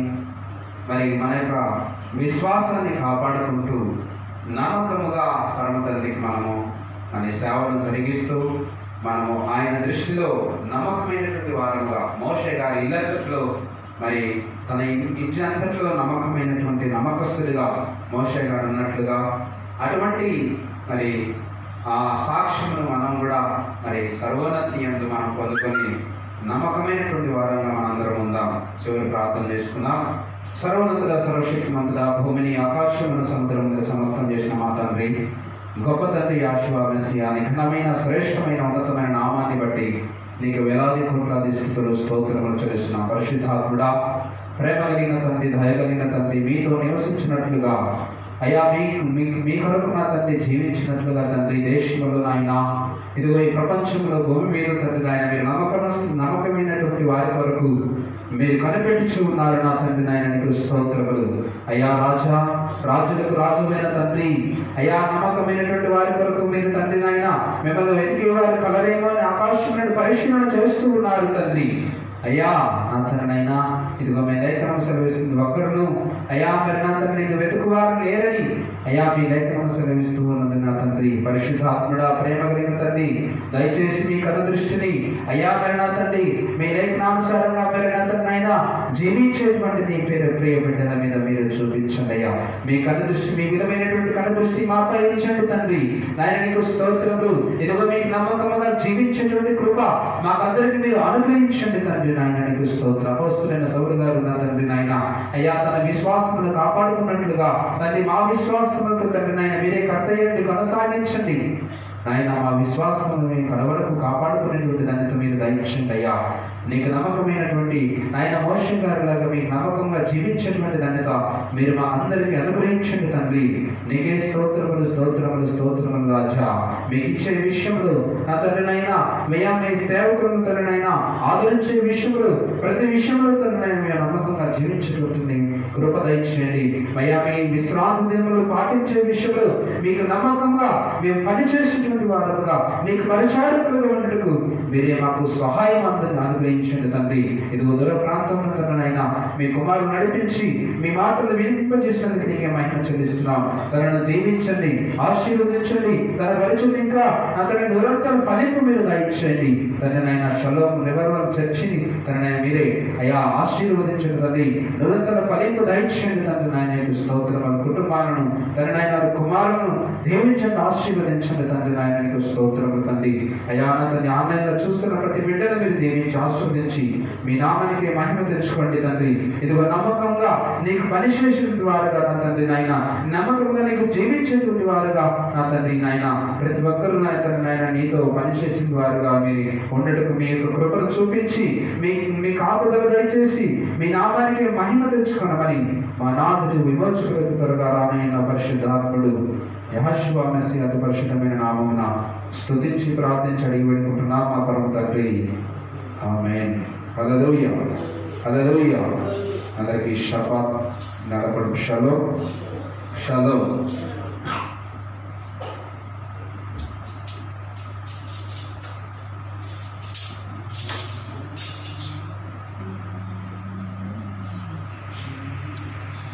Speaker 3: మరి మన యొక్క విశ్వాసాన్ని కాపాడుకుంటూ నమ్మకముగా పరమ తండ్రికి మనము మన సేవను జరిగిస్తూ మనము ఆయన దృష్టిలో నమ్మకమైనటువంటి వారముగా, మోషే గారి ఇల్లంతట్లో మరి తన ఇంటి అంతట్లో నమ్మకమైనటువంటి నమ్మకస్తుడిగా మోషే గారు ఉన్నట్లుగా అటువంటి మరి ఆ సాక్ష్యమును మనం కూడా మరి సర్వోన్నతి యందు మనం పొందుకొని నమ్మకమైనటువంటి వారంగా మనందరం ఉందాం. చివరి ప్రార్థన చేసుకుందాం. సర్వోన్నతుల సర్వశక్తిమంతుల భూమిని ఆకాశమును సముద్రమును సమస్తం చేసిన మా తండ్రి, గొప్ప తండ్రి యెహోవా మెస్సియా, నీ ఘనమైన శ్రేష్టమైన ఉన్నతమైన నామాన్ని బట్టి నీకు వేలాది కోట్లాది స్తుతులు స్తోత్రములు చెల్లిస్తున్నాం. పరిశుద్ధాత్ముడా, ప్రేమ కలిగిన తండ్రి, దయ కలిగిన తండ్రి, మీతో నివసించినట్లుగా అయ్యా మీ కొరకు నా తండ్రి జీవించినట్లుగా తండ్రి దేశంలో నాయన ఇదిగో ఈ ప్రపంచంలో భూమి మీద తండ్రి ఆయన మీరు నమ్మకమైనటువంటి వారి కొరకు మీరు కనిపెట్టుచు ఉన్నారు నా తండ్రి నాయన, నీకు స్తోత్రములు. అయ్యా రాజులకు రాజుమైన తండ్రి, అయ్యా నమ్మకమైనటువంటి వారి కొరకు మీరు తండ్రి నాయన మిమ్మల్ని వెతికే వారు కలరేమో అని ఆకాశం పరిశీలన చేస్తూ ఉన్నారు తండ్రి. అయ్యా నా తండ్రినైనా ఇదిగో మీ లేఖనం సెలవిస్తుంది, ఒక్కరును అయ్యా మరి నా తండ్రి నేను వెతుకువారు లేరని అయ్యా మీ లేఖనం సెలవిస్తూ ఉన్నది నా తండ్రి. పరిశుద్ధాత్ముడా, ప్రేమ కలిగిన తండ్రి, దయచేసి మీ కను దృష్టిని అయ్యా మరి నా తండ్రి మీ లేఖనానుసారంగా మరి నా తండ్రినైనా జీవించేటువంటి మీ పేరు ప్రియ బిడ్డల మీద మీరు చూపించండి అయ్యా. మీ కను దృష్టి, మీ విధమైనటువంటి కను దృష్టి మాపై ఉంచండి తండ్రి నాయన, నీకు స్తోత్రములు. ఇదిగో మీకు నమ్మకముగా జీవించేటువంటి కృప మాకందరికి మీరు అనుగ్రహించండి తండ్రి నాయన, నీకు స్తోత్రం. అపోస్తలుడైన సౌలు గారు నా తండ్రి నాయన అయ్యా తన విశ్వాసమును కాపాడుకున్నట్లుగా తండ్రి మా విశ్వాసములకు తండ్రి నాయన మీరే కర్తయ్యండి, కొనసాగించండి నాయన. మా విశ్వాసమును మీ కడవరకు కాపాడుకునేటువంటి దానితో మీరు దయచేయండి అయ్యా. నీకు నమ్మకమైనటువంటి నాయన మోషే గారి లాగా మీకు నమ్మకంగా జీవించేటువంటి ధన్యత మీరు మా అందరికీ అనుగ్రహించండి తండ్రి. నీకే స్తోత్రములు స్తోత్రములు స్తోత్రములు రాజా. మీకు ఇచ్చే విషయంలో నా తండ్రినైనా మేయా మీ సేవకులను తండ్రినైనా ఆదరించే విషయంలో ప్రతి విషయంలో తండ్రినైనా మేము నమ్మకంగా జీవించేటువంటి కృప దయచేయండి. మయా మీ విశ్రాంతి దినములు పాటించే విషయంలో మీకు నమ్మకంగా మేము పనిచేసేటువంటి వారుగా మీకు పరిచారకులుగా ఉండటకు మీరే మాకు సహాయం అనుగ్రహించండి తండ్రి. ఇదిగో దూర ప్రాంతంలో తననైనా మీ కుమారుడు నడిపించి మీ మాటలు వినిపింపజేసినందుకు నీకే మహిమ చెల్లిస్తున్నాం. తనను దీవించండి, ఆశీర్వదించండి. తన పరిచయం ఇంకా అతని నిరంతరం ఫలింపు మీరు దయచేయండి తననైనా. షలోమ్ రివర్వల్ చర్చిని తననైనా మీరే అయా ఆశీర్వదించండి తండ్రి. నిరంతర ఫలింపు దయచేయండి తండ్రి నాయన. స్తోత్రములు. కుటుంబాలను తననైనా కుమారులను దీవించండి, ఆశీర్వదించండి తండ్రి నాయన, నీకు స్తోత్రములు తండ్రి. అయా తన ఆన్లైన్లో చూస్తున్న ప్రతి బిడ్డను మీరు దీవించి ఆశీర్వదించి మీ నామానికి మహిమ తెచ్చుకోండి తండ్రి. ఇదిగో నమ్మకంగా నీకు పనిచేసేటువంటి వారుగా నా తండ్రి నాయన, నమ్మకంగా నీకు జీవించేటువంటి వారుగా నా తండ్రి నాయన, ప్రతి ఒక్కరూ నా తండ్రి నాయన నీతో పనిచేసిన వారుగా మీరు ఉండటకు మీ యొక్క కృపను చూపించి మీ కాపుదల దయచేసి మీ నామానికి మహిమ తెచ్చుకోనమని మా నాథుడు విమోచకులకు త్వరగా రానైన పరిశుద్ధాత్ముడు యెహోవా మెస్సియా అతి పరిశుద్ధమైన నామమున స్తుతించి ప్రార్థించి అడిగి పెట్టుకుంటున్నాం మా పరమ తండ్రి. ఆమేన్. హల్లెలూయా, హల్లెలూయా. అందరికీ షబాత్, నడపడు షలోమ్, షలోమ్.